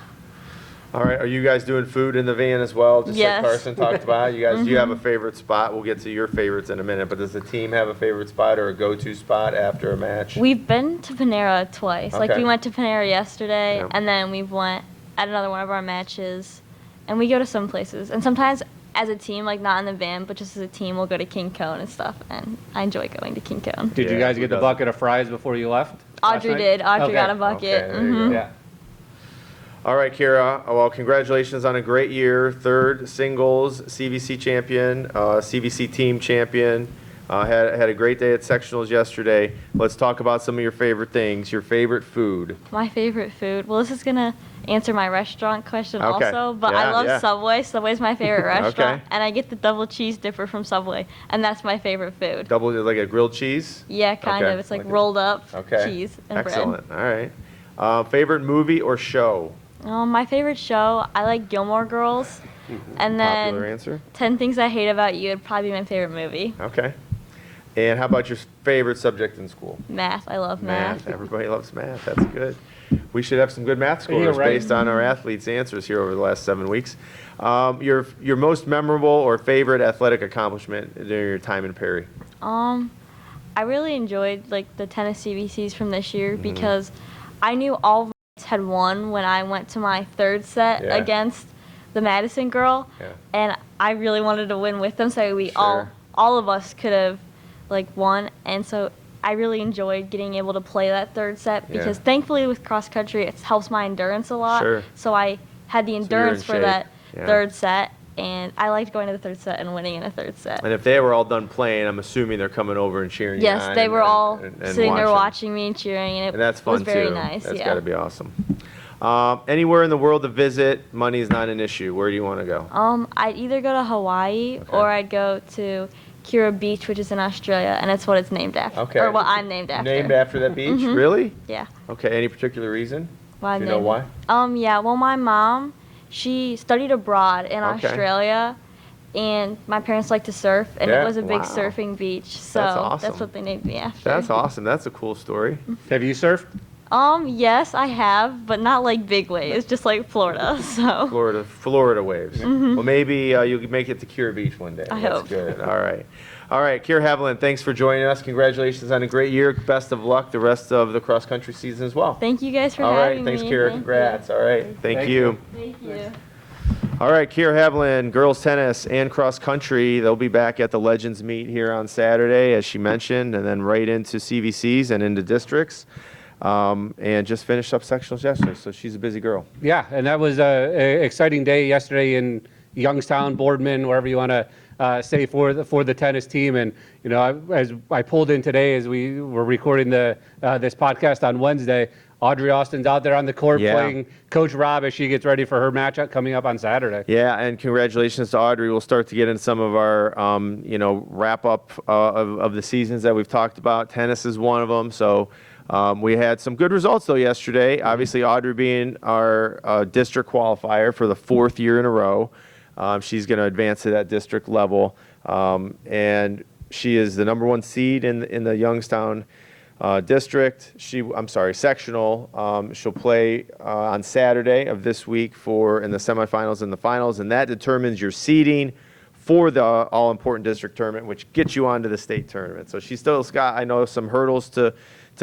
All right. Are you guys doing food in the van as well? Just Yes. like Carson talked about. You guys, do you have a favorite spot? We'll get to your favorites in a minute. But does the team have a favorite spot or a go-to spot after a match? We've been to Panera twice. Like Okay. we went to Panera yesterday, Yeah. and then we went at another one of our matches, and we go to some places. And sometimes as a team, like not in the van, but just as a team, we'll go to King Cone and stuff. And I enjoy going to King Cone. did you Yeah, guys who get the doesn't? bucket of fries before you left? last Audrey night? did. Audrey Okay. got a bucket. Okay, there you go. Mhm. Yeah. All right, Kira. Well, congratulations on a great year. Third singles CVC champion, CVC team champion. Had a great day at sectionals yesterday. Let's talk about some of your favorite things. Your favorite food. My favorite food. Well, this is gonna answer my restaurant question Okay. also, but Yeah, I love yeah. Subway. Subway's my favorite restaurant, Okay. and I get the double cheese dipper from Subway, and that's my favorite food. Double like a grilled cheese. Yeah, kind Okay. of. It's like Like a- rolled up Okay. cheese and Excellent. All right. Favorite movie or show? bread. My favorite show, I like Gilmore Girls, and then Popular answer. 10 Things I Hate About You would probably be my favorite movie. Okay. And how about your favorite subject in school? Math. I love math. Everybody loves math. That's good. We should have some good math Yeah, scores right. based on our athletes' answers here over the last 7 weeks. Your most memorable or favorite athletic accomplishment during your time in Perry? I really enjoyed like the tennis CVCs from this Mm-hmm. year because I knew all of us had won when I went to my third set Yeah. against the Madison girl, Yeah. and I really wanted to win with them, so we Sure. all of us could have like won, and so I really enjoyed getting able to play that third set Yeah. because thankfully with cross country it helps my endurance a lot. Sure. So I had the you're in endurance for shape. that Yeah. third set, and I liked going to the third set and winning in a third set. And if they were all done playing, I'm assuming they're coming over and cheering you Yes, on they and- were all and sitting there watching me and cheering, and it And that's fun was very too. nice. That's Yeah. got to be awesome. Anywhere in the world to visit, money is not an issue. Where do you want to go? I'd either go to Hawaii Okay. or I'd go to Kira Beach, which is in Australia, and it's what it's named after. Okay. Or what I'm named after. Named after that beach? Mhm. Really? Yeah. Okay. Any particular reason? Why Do you know why? Yeah. Well, my mom, she studied abroad in Okay. Australia, and my parents like to surf, and Yeah? it was a big Wow. surfing beach, so awesome. that's what they named me after. That's awesome. That's a cool story. Have you surfed? Yes, I have, but not like big waves, just like Florida. So. Florida waves. Well, maybe you'll make it to Cure Beach one day. Mm-hmm. I That's hope. good. All right, Kier Haviland, thanks for joining us. Congratulations on a great year. Best of luck the rest of the cross country season as well. Thank you guys for All right, having thanks, me. Kier. Thank Congrats. All right, thank Thank you. Thank you. All right, Kier Haviland, girls tennis and cross country. They'll be back at the Legends meet here on Saturday, as she mentioned, and then right into CVCs and into districts. And just finished up sectionals yesterday, so she's a busy girl. Yeah, and that was a exciting day yesterday in Youngstown, Boardman, wherever you want to say for the tennis team. And you know, as I pulled in today, as we were recording this podcast on Wednesday, Audrey Austin's out there on the court Yeah. playing Coach Rob as she gets ready for her match coming up on Saturday. Yeah, and congratulations to Audrey. We'll start to get into some of our, wrap up of the seasons that we've talked about. Tennis is one of them. So we had some good results though yesterday. Obviously, Audrey being our district qualifier for the 4th year in a row. She's going to advance to that district level, and she is the #1 seed in the Youngstown district. Sectional. She'll play on Saturday of this week in the semifinals and the finals, and that determines your seeding for the all-important district tournament, which gets you onto the state tournament. So she's still got, I know, some hurdles to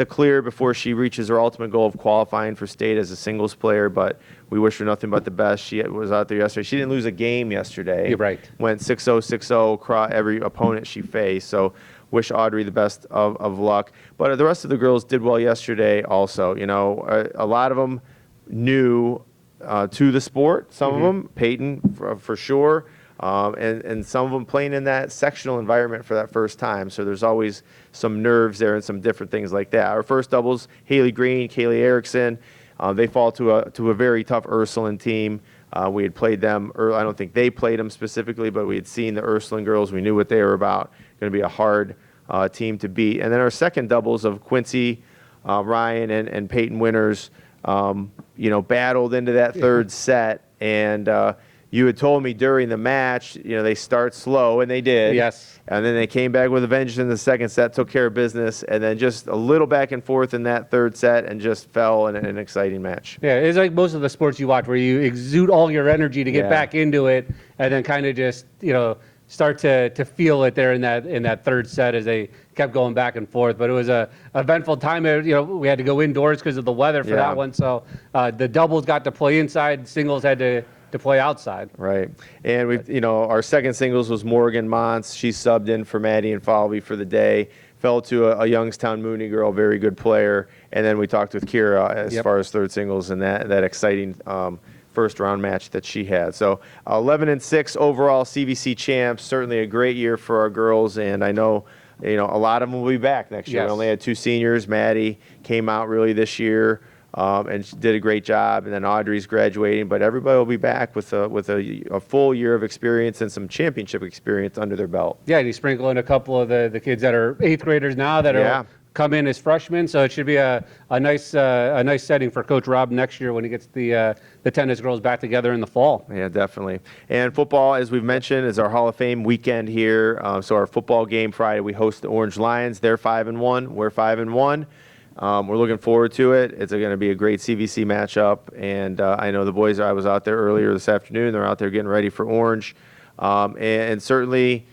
clear before she reaches her ultimate goal of qualifying for state as a singles player, but we wish her nothing but the best. She was out there yesterday. She didn't lose a game yesterday. You're right. Went 6-0, 6-0 across every opponent she faced. So wish Audrey the best of luck. But the rest of the girls did well yesterday also. You know, a lot of them new to the sport. Some of them, Peyton for sure. And some of them playing in that sectional environment for that first time. So there's always some nerves there and some different things like that. Our first doubles, Haley Green, Kaylee Erickson, they fall to a very tough Ursuline team. We had played them early. I don't think they played them specifically, but we had seen the Ursuline girls. We knew what they were about. Going to be a hard team to beat. And then our second doubles of Quincy, Ryan, and Peyton Winters, battled into that third set. And you had told me during the match, they start slow, and they did. Yes. And then they came back with a vengeance in the second set, took care of business, and then just a little back and forth in that third set and just fell in an exciting match. Yeah, it's like most of the sports you watch where you exude all your energy to get Yeah. back into it and then kind of just, start to feel it there in that third set as they kept going back and forth. But it was a eventful time. We had to go indoors because of the weather for Yeah. that one. So the doubles got to play inside, singles had to play outside. Right. And our second singles was Morgan Montz. She subbed in for Maddie and Falvey for the day. Fell to a Youngstown Mooney girl, very good player. And then we talked with Kira as Yep. far as third singles and that exciting first round match that she had. So 11-6 overall CVC champs. Certainly a great year for our girls. And I know, a lot of them will be back next year. Yes. We only had 2 seniors. Maddie came out really this year. And she did a great job, and then Audrey's graduating. But everybody will be back with a full year of experience and some championship experience under their belt. Yeah, and you sprinkle in a couple of the kids that are 8th graders now that Yeah. are come in as freshmen. So it should be a nice setting for Coach Rob next year when he gets the tennis girls back together in the fall. Yeah, definitely. And football, as we've mentioned, is our Hall of Fame weekend here. So our football game Friday, we host the Orange Lions. They're 5-1. We're 5-1. We're looking forward to it. It's going to be a great CVC matchup, and I know the boys. I was out there earlier this afternoon. They're out there getting ready for Orange, and certainly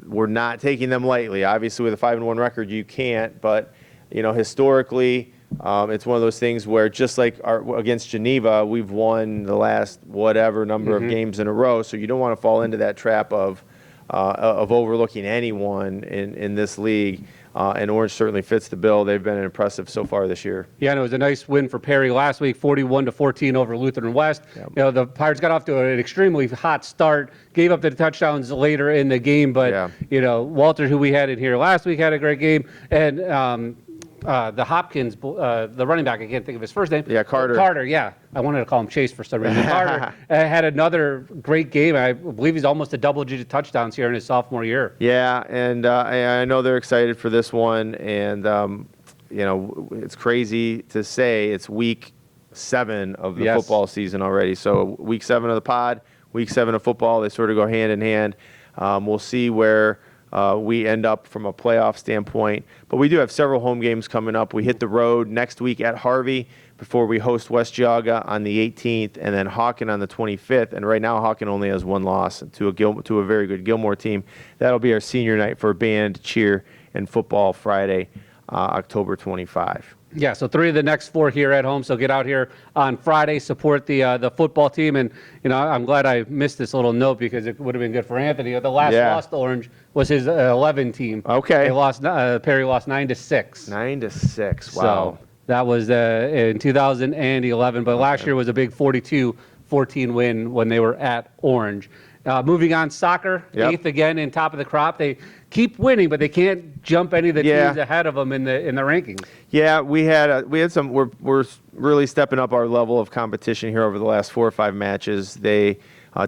we're not taking them lightly. Obviously, with a 5-1 record, you can't. But historically, it's one of those things where just like against Geneva, we've won the last whatever number of games in a row. So you don't want to fall into that trap of overlooking anyone in this league. And Orange certainly fits the bill. They've been impressive so far this year. Yeah, and it was a nice win for Perry last week, 41-14 over Lutheran West. Yep. The Pirates got off to an extremely hot start, gave up the touchdowns later in the game, but Yeah. Walter, who we had in here last week, had a great game, and the Hopkins, the running back, I can't think of his first name. Yeah, Carter. Carter, yeah. I wanted to call him Chase for some reason. Carter had another great game. I believe he's almost a double-digit touchdowns here in his sophomore year. Yeah, and I know they're excited for this one, and it's crazy to say it's week 7 of the Yes. football season already. So week 7 of the pod, week 7 of football, they sort of go hand in hand. We'll see where we end up from a playoff standpoint, but we do have several home games coming up. We hit the road next week at Harvey before we host West Geauga on the 18th, and then Hawken on the 25th. And right now, Hawken only has 1 loss to a very good Gilmore team. That'll be our senior night for band, cheer, and football Friday, October 25. Yeah, so 3 of the next 4 here at home. So get out here on Friday, support the football team, and I'm glad I missed this little note because it would have been good for Anthony. The last Yeah. loss to Orange was his 11 team. Okay. They lost. Perry lost 9-6. 9-6. Wow. So that was in 2011, but last year was a big 42-14 win when they were at Orange. Moving on, soccer, Yep. 8th again in top of the crop. They keep winning, but they can't jump any of the Yeah. teams ahead of them in the rankings. Yeah, we had some. We're really stepping up our level of competition here over the last 4 or 5 matches. They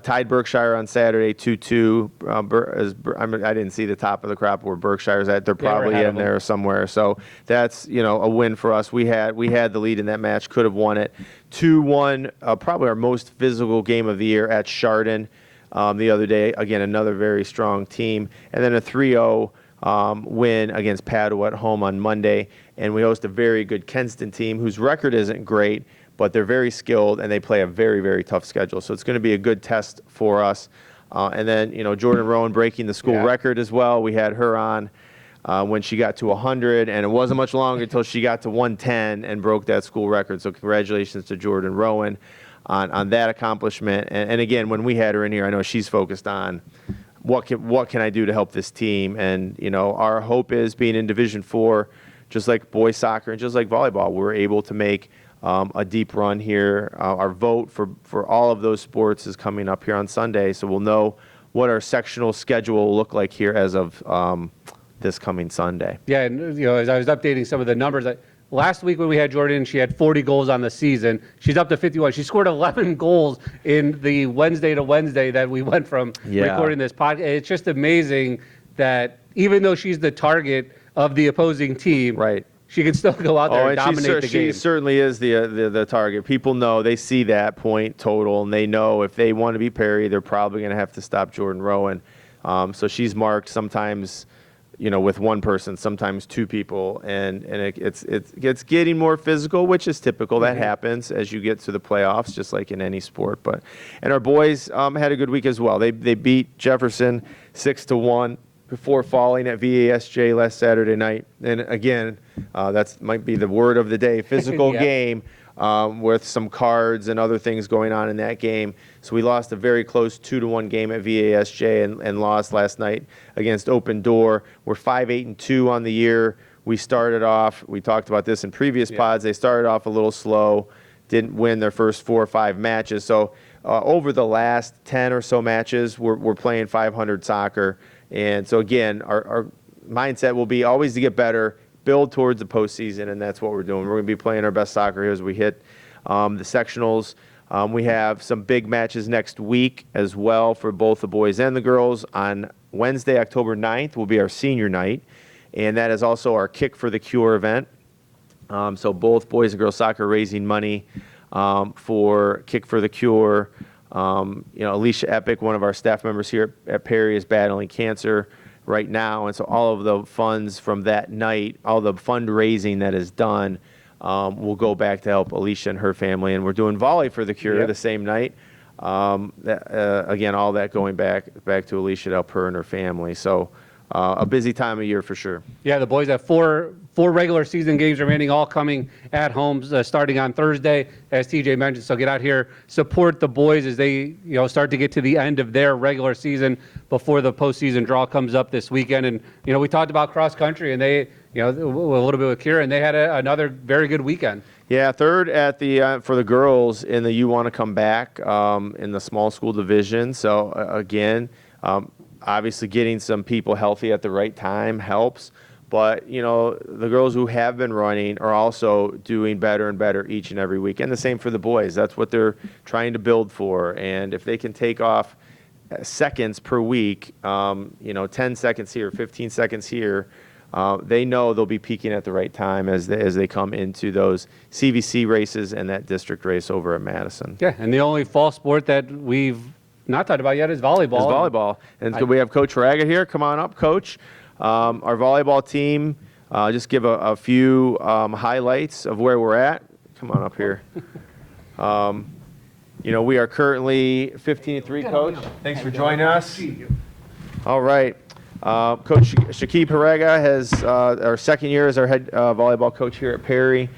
tied Berkshire on Saturday 2-2. I didn't see the top of the crop where Berkshire's at. They're Yeah, we're probably ahead of in them. there somewhere. So that's a win for us. We had the lead in that match. Could have won it. 2-1. Probably our most physical game of the year at Chardon. The other day, again, another very strong team. And then a 3-0 win against Padua at home on Monday. And we host a very good Kenston team whose record isn't great, but they're very skilled and they play a very, very tough schedule. So it's going to be a good test for us. And then, Jordan Rowan breaking the school Yeah. record as well. We had her on when she got to 100, and it wasn't much longer until she got to 110 and broke that school record. So congratulations to Jordan Rowan on that accomplishment. And again, when we had her in here, I know she's focused on what can I do to help this team. And, our hope is being in Division IV, just like boys soccer and just like volleyball, we're able to make a deep run here. Our vote for all of those sports is coming up here on Sunday, so we'll know what our sectional schedule will look like here as of this coming Sunday. Yeah, and as I was updating some of the numbers, last week when we had Jordan, she had 40 goals on the season. She's up to 51. She scored 11 goals in the Wednesday to Wednesday that we went from Yeah. recording this podcast. It's just amazing that even though she's the target of the opposing team, Right. she can still go out there and and dominate the she game. certainly is the target. People know, they see that point total, and they know if they want to be Perry, they're probably going to have to stop Jordan Rowan. So she's marked sometimes, with one person, sometimes two people, and it's getting more physical, which is typical. That happens as you get to the playoffs, just like in any sport. And our boys had a good week as well. They beat Jefferson 6-1. Before falling at VASJ last Saturday night. And again, that might be the word of the day, physical Yeah. game with some cards and other things going on in that game. So we lost a very close 2-1 game at VASJ and lost last night against Open Door. We're 5-8-2 on the year. We started off, we talked about this in previous pods, they started off a little slow, didn't win their first 4 or 5 matches. So over the last 10 or so matches, we're playing 500 soccer. And so, again, our mindset will be always to get better, build towards the postseason, and that's what we're doing. We're going to be playing our best soccer here as we hit the sectionals. We have some big matches next week as well for both the boys and the girls. On Wednesday, October 9th, will be our senior night, and that is also our Kick for the Cure event. So both boys and girls soccer raising money for Kick for the Cure. Alicia Epic, one of our staff members here at Perry, is battling cancer right now. And so all of the funds from that night, all the fundraising that is done, will go back to help Alicia and her family. And we're doing Volley for the Cure the same night. Again, all that going back to Alicia to help her and her family. So a busy time of year for sure. Yeah, the boys have four regular season games remaining, all coming at home, starting on Thursday, as TJ mentioned. So get out here, support the boys as they start to get to the end of their regular season before the postseason draw comes up this weekend. And we talked about cross country, and they a little bit with Kira, and they had another very good weekend. Yeah, third at the for the girls in the You Want to Come Back in the small school division. So again. Obviously, getting some people healthy at the right time helps. But, the girls who have been running are also doing better and better each and every week. And the same for the boys. That's what they're trying to build for. And if they can take off seconds per week, 10 seconds here, 15 seconds here, they know they'll be peaking at the right time as they come into those CVC races and that district race over at Madison. Yeah, and the only fall sport that we've not talked about yet is volleyball. Is volleyball. And so we have Coach Raga here. Come on up, Coach. Our volleyball team, just give a few highlights of where we're at. Come on up here. We are currently 15-3, Coach. Thanks for joining us. All right. Coach Shakib Paraga has our second year as our head volleyball coach here at Perry.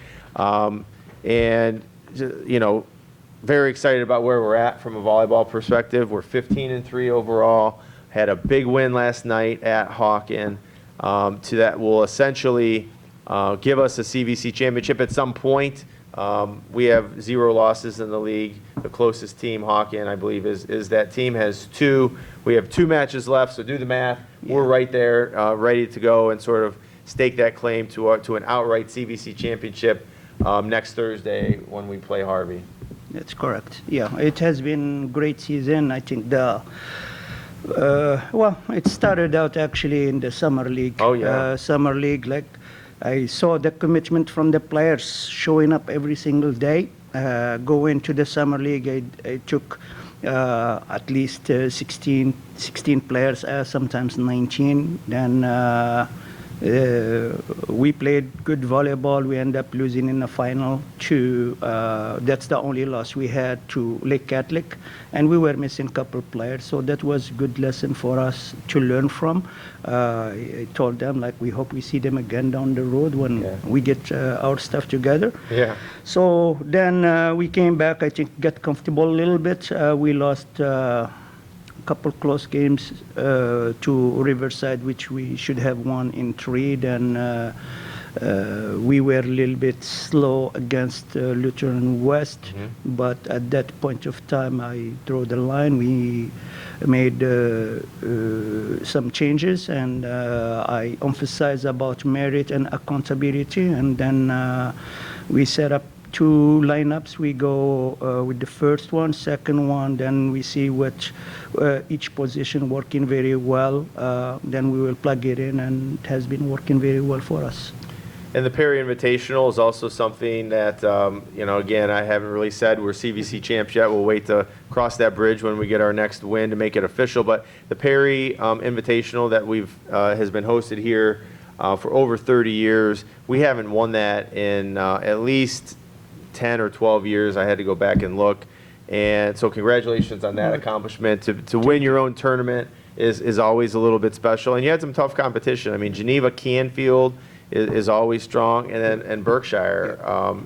Very excited about where we're at from a volleyball perspective. We're 15-3 overall. Had a big win last night at Hawken. That will essentially give us a CVC championship at some point. We have 0 losses in the league. The closest team, Hawken, I believe, is that team has 2. We have 2 matches left, so do the math. We're right there, ready to go and sort of stake that claim to an outright CVC championship next Thursday when we play Harvey. That's correct. Yeah, it has been a great season. I think it started out actually in the summer league. Oh, yeah. Summer league, I saw the commitment from the players showing up every single day. Going to the summer league, I took at least 16 players, sometimes 19. Then We played good volleyball. We ended up losing in the final to, that's the only loss we had, to Lake Catholic. And we were missing a couple players. So that was a good lesson for us to learn from. I told them, like, we hope we see them again down the road when we get our stuff together. Yeah. So then we came back, I think, got comfortable a little bit. We lost couple close games to Riverside, which we should have won in 3. Then we were a little bit slow against Lutheran West, but at that point of time, I drew the line. We made some changes, and I emphasized about merit and accountability, and then we set up 2 lineups. We go with the first one, second one, then we see what each position working very well. Then we will plug it in, and it has been working very well for us. And the Perry Invitational is also something that, again, I haven't really said we're CVC champs yet. We'll wait to cross that bridge when we get our next win to make it official. But the Perry Invitational that has been hosted here for over 30 years, we haven't won that in at least 10 or 12 years. I had to go back and look. And so congratulations on that accomplishment. To win your own tournament is always a little bit special. And you had some tough competition. I mean, Geneva Canfield is always strong. And Berkshire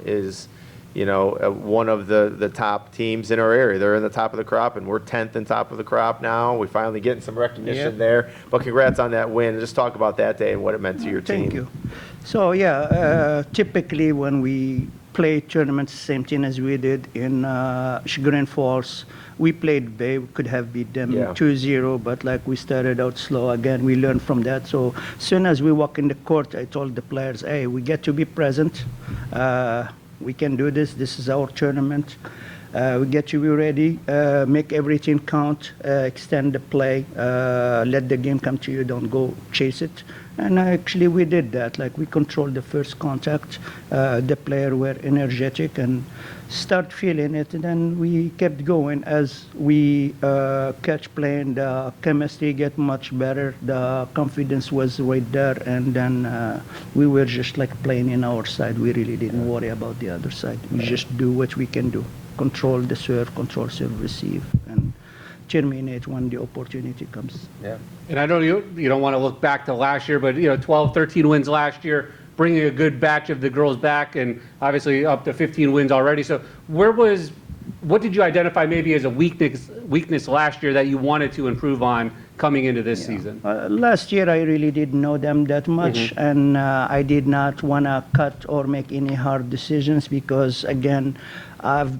is, one of the top teams in our area. They're in the top of the crop, and we're 10th in top of the crop now. We're finally getting some recognition there. But congrats on that win. Just talk about that day and what it meant to your team. Thank you. So, typically when we play tournaments, same thing as we did in Chagrin Falls. We played Bay. We could have beat them 2-0, but like we started out slow again. We learned from that. So as soon as we walk in the court, I told the players, hey, we get to be present. We can do this. This is our tournament. We get to be ready, make everything count, extend the play, let the game come to you, don't go chase it. And actually we did that. Like, we controlled the first contact. The players were energetic and start feeling it. And then we kept going as we kept playing. The chemistry get much better. The confidence was right there. And then we were just like playing in our side. We really didn't worry about the other side. We just do what we can do. Control the serve, receive, and terminate when the opportunity comes. Yeah. And I know you don't want to look back to last year, but 12, 13 wins last year, bringing a good batch of the girls back, and obviously up to 15 wins already. So what did you identify maybe as a weakness last year that you wanted to improve on coming into this season? Last year I really didn't know them that much, and I did not want to cut or make any hard decisions because, again, I've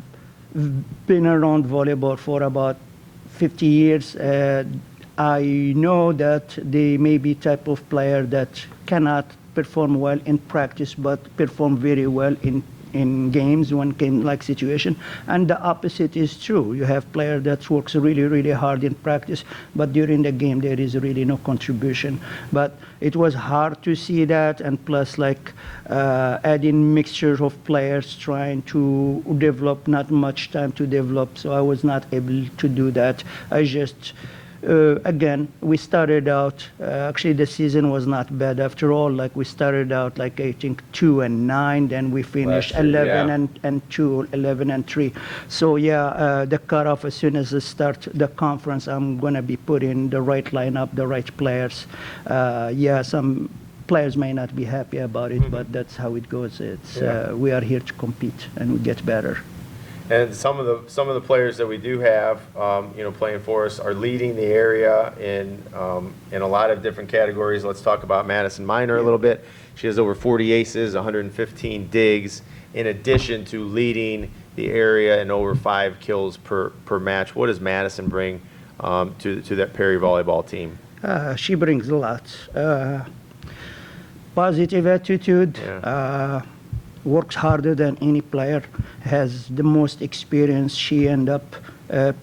been around volleyball for about 50 years. I know that they may be type of player that cannot perform well in practice, but perform very well in games, one game like situation. And the opposite is true. You have player that works really, really hard in practice, but during the game there is really no contribution. But it was hard to see that, and plus like adding mixture of players trying to develop, not much time to develop, so I was not able to do that. I just again, we started out, actually the season was not bad after all. Like, we started out like, I think 2-9, then we finished 11 and 2, 11 and 3. So the cutoff, as soon as I start the conference, I'm gonna be putting the right lineup, the right players. Some players may not be happy about it, but that's how it goes. It's we are here to compete and we get better. And some of the players that we do have, playing for us are leading the area in a lot of different categories. Let's talk about Madison Minor a little bit. She has over 40 aces, 115 digs, in addition to leading the area in over 5 kills per match. What does Madison bring to that Perry volleyball team? She brings a lot. Positive attitude. Works harder than any player, has the most experience. She ended up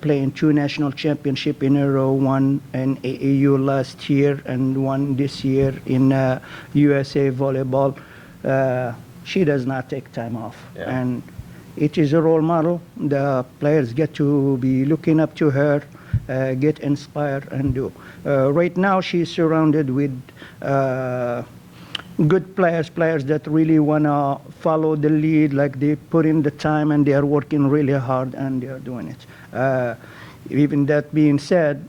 playing 2 national championships in a row, one in AAU last year and one this year in USA volleyball. She does not take time off. And it is a role model. The players get to be looking up to her, get inspired and do. Right now she's surrounded with good players that really want to follow the lead, like they put in the time and they are working really hard and they are doing it. Even that being said,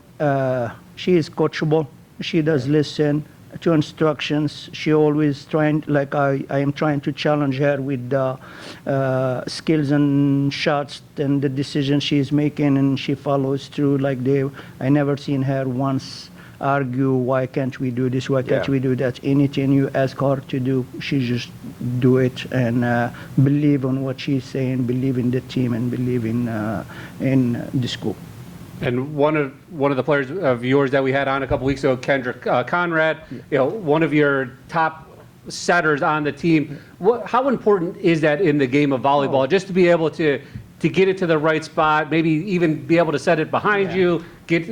she is coachable. She does listen to instructions. She always trying, like I am trying to challenge her with the skills and shots and the decisions she's making, and she follows through. I never seen her once argue, why can't we do this, why can't Yeah. we do that. Anything you ask her to do, she just do it, and believe on what she's saying, believe in the team, and believe in the school. And one of the players of yours that we had on a couple weeks ago, Kendrick Conrad, one of your top setters on the team. How important is that in the game of volleyball, just to be able to get it to the right spot, maybe even be able to set it behind you, get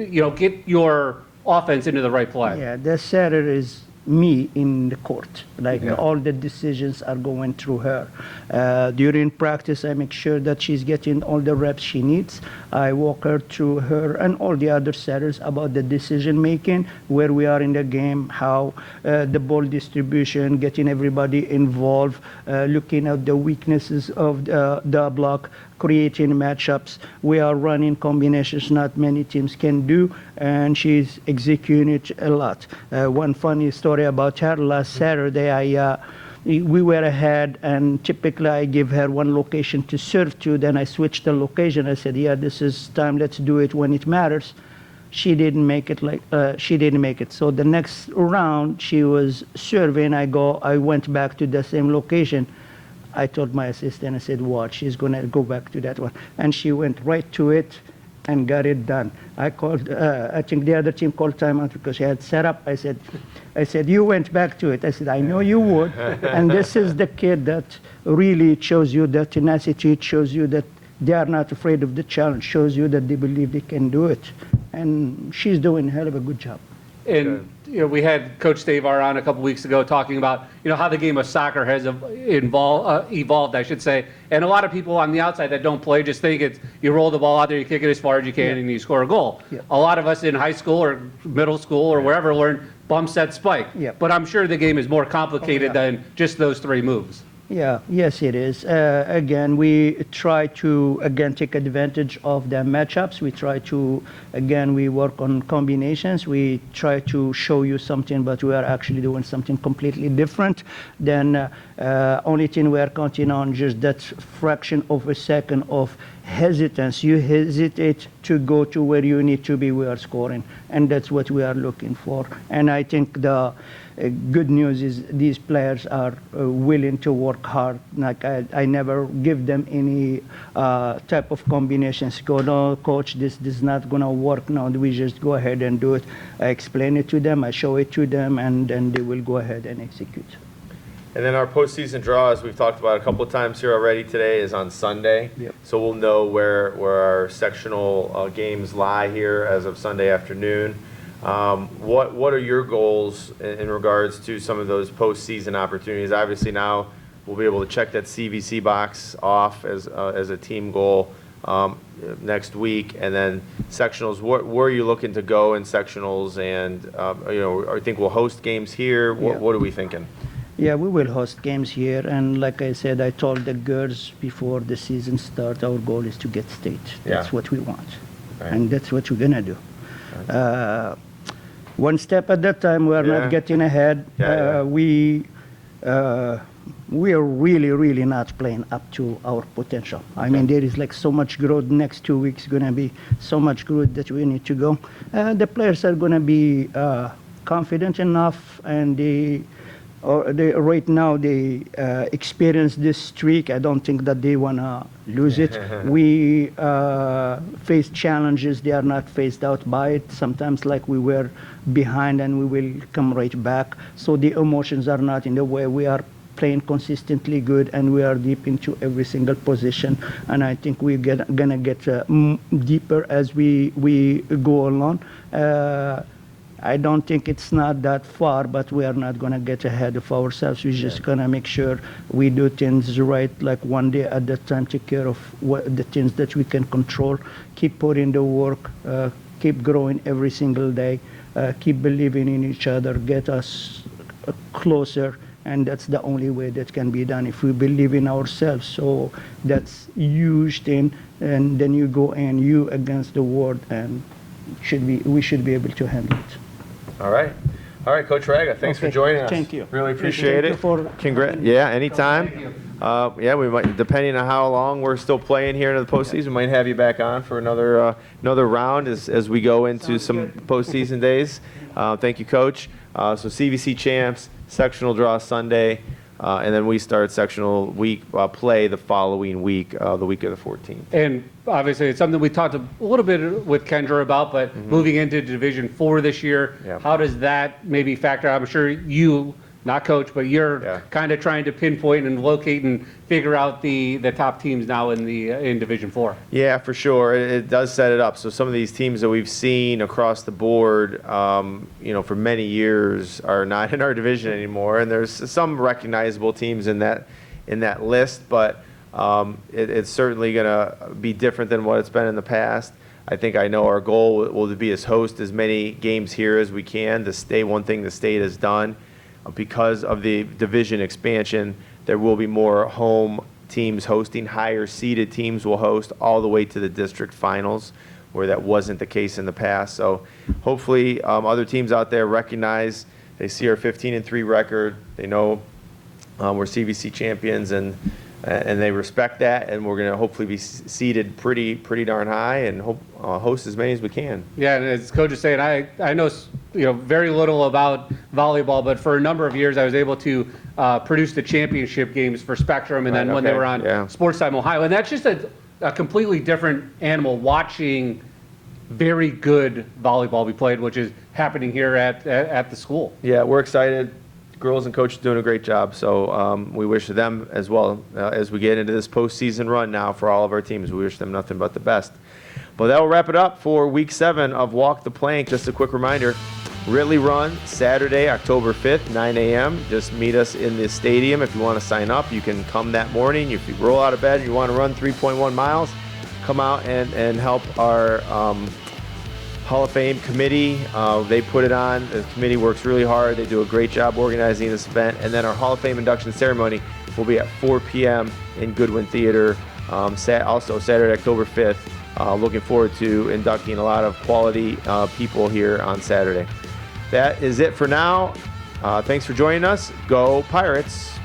your offense into the right play? Yeah, the setter is me in the court. All the decisions are going through her. During practice, I make sure that she's getting all the reps she needs. I walk her through her and all the other setters about the decision making, where we are in the game, how the ball distribution, getting everybody involved, looking at the weaknesses of the block, creating matchups. We are running combinations not many teams can do, and she's executing it a lot. One funny story about her, last Saturday, we were ahead, and typically I give her one location to serve to, then I switched the location. I said, yeah, this is time, let's do it when it matters. She didn't make it. So the next round, she was serving, I went back to the same location. I told my assistant, I said, watch, she's going to go back to that one. And she went right to it and got it done. I called, I think the other team called timeout because she had set up. I said, you went back to it. I said, I know you would. And this is the kid that really shows you that tenacity. It shows you that they are not afraid of the challenge, shows you that they believe they can do it. And she's doing a hell of a good job. And we had Coach Stavar on a couple weeks ago talking about how the game of soccer has evolved, I should say. And a lot of people on the outside that don't play just think it's you roll the ball out there, you kick it as far as you can, and you score a goal. Yeah. A lot of us in high school or middle school or wherever learn bump, set, spike. Yeah. But I'm sure the game is more complicated than just those three moves. Yeah, yes, it is. Again, we try to, take advantage of the matchups. We try to, we work on combinations. We try to show you something, but we are actually doing something completely different. Then only thing we are counting on just that fraction of a second of hesitance. You hesitate to go to where you need to be, we are scoring. And that's what we are looking for. And I think the good news is these players are willing to work hard. Like I never give them any type of combinations. Go, no, coach, this is not going to work. No, we just go ahead and do it. I explain it to them, I show it to them, and then they will go ahead and execute. And then our postseason draw, as we've talked about a couple of times here already today, is on Sunday. Yep. So we'll know where our sectional games lie here as of Sunday afternoon. What are your goals in regards to some of those postseason opportunities? Obviously now we'll be able to check that CVC box off as a team goal next week, and then sectionals. Where are you looking to go in sectionals? And I think we'll host games here. What are we thinking? Yeah, we will host games here, and like I said, I told the girls before the season starts, our goal is to get state. That's what we want, Right. and that's what we're gonna do. One step at a time. We are not getting ahead. We are really not playing up to our potential. I mean, there is like so much growth. Next 2 weeks gonna be so much growth that we need to go. The players are gonna be confident enough, and right now they experience this streak. I don't think that they wanna lose it. We face challenges. They are not phased out by it. Sometimes like we were behind and we will come right back. So the emotions are not in the way. We are playing consistently good, and we are deep into every single position. And I think we're gonna get deeper as we go along. I don't think it's not that far, but we are not going to get ahead of ourselves. We're just going to make sure we do things right, like one day at a time, take care of the things that we can control, keep putting the work, keep growing every single day, keep believing in each other, get us closer, and that's the only way that can be done if we believe in ourselves. So that's huge thing, and then you go and you against the world, and we should be able to handle it. All right. All right, Coach Raga, thanks for Okay, joining us. thank you. Really appreciate Thank you it. for Yeah, anytime. Yeah, we might, depending on how long we're still playing here into the postseason, we might have you back on for another round as we go into some postseason days. Thank you, Coach. So CVC champs, sectional draw Sunday, and then we start sectional week play the following week, the week of the 14th. And obviously, it's something we talked a little bit with Kendra about, but moving into Division 4 this year, Yeah. how does that maybe factor? I'm sure you, not coach, but you're Yeah. kind of trying to pinpoint and locate and figure out the top teams now in Division 4. Yeah, for sure. It does set it up. So some of these teams that we've seen across the board, for many years are not in our division anymore. And there's some recognizable teams in that list, but it's certainly going to be different than what it's been in the past. I know our goal will be as host as many games here as we can. One thing the state has done, because of the division expansion, there will be more home teams hosting. Higher seeded teams will host all the way to the district finals, where that wasn't the case in the past. So hopefully other teams out there recognize, they see our 15-3 record, they know we're CVC champions, and they respect that, and we're going to hopefully be seeded pretty darn high and host as many as we can. Yeah, and as Coach is saying, I know very little about volleyball, but for a number of years I was able to produce the championship games for Spectrum, and then Right, when they okay, were on yeah. Sports Time Ohio, and that's just a completely different animal watching very good volleyball be played, which is happening here at the school. Yeah, we're excited. Girls and coaches doing a great job, so we wish them as well as we get into this postseason run now for all of our teams. We wish them nothing but the best. But that will wrap it up for Week 7 of Walk the Plank. Just a quick reminder, Ridley Run, Saturday, October 5th, 9 a.m. Just meet us in the stadium. If you want to sign up, you can come that morning. If you roll out of bed and you want to run 3.1 miles, come out and help our Hall of Fame committee. They put it on. The committee works really hard. They do a great job organizing this event. And then our Hall of Fame induction ceremony will be at 4 p.m. in Goodwin Theater. Also Saturday, October 5th. Looking forward to inducting a lot of quality people here on Saturday. That is it for now. Thanks for joining us. Go Pirates.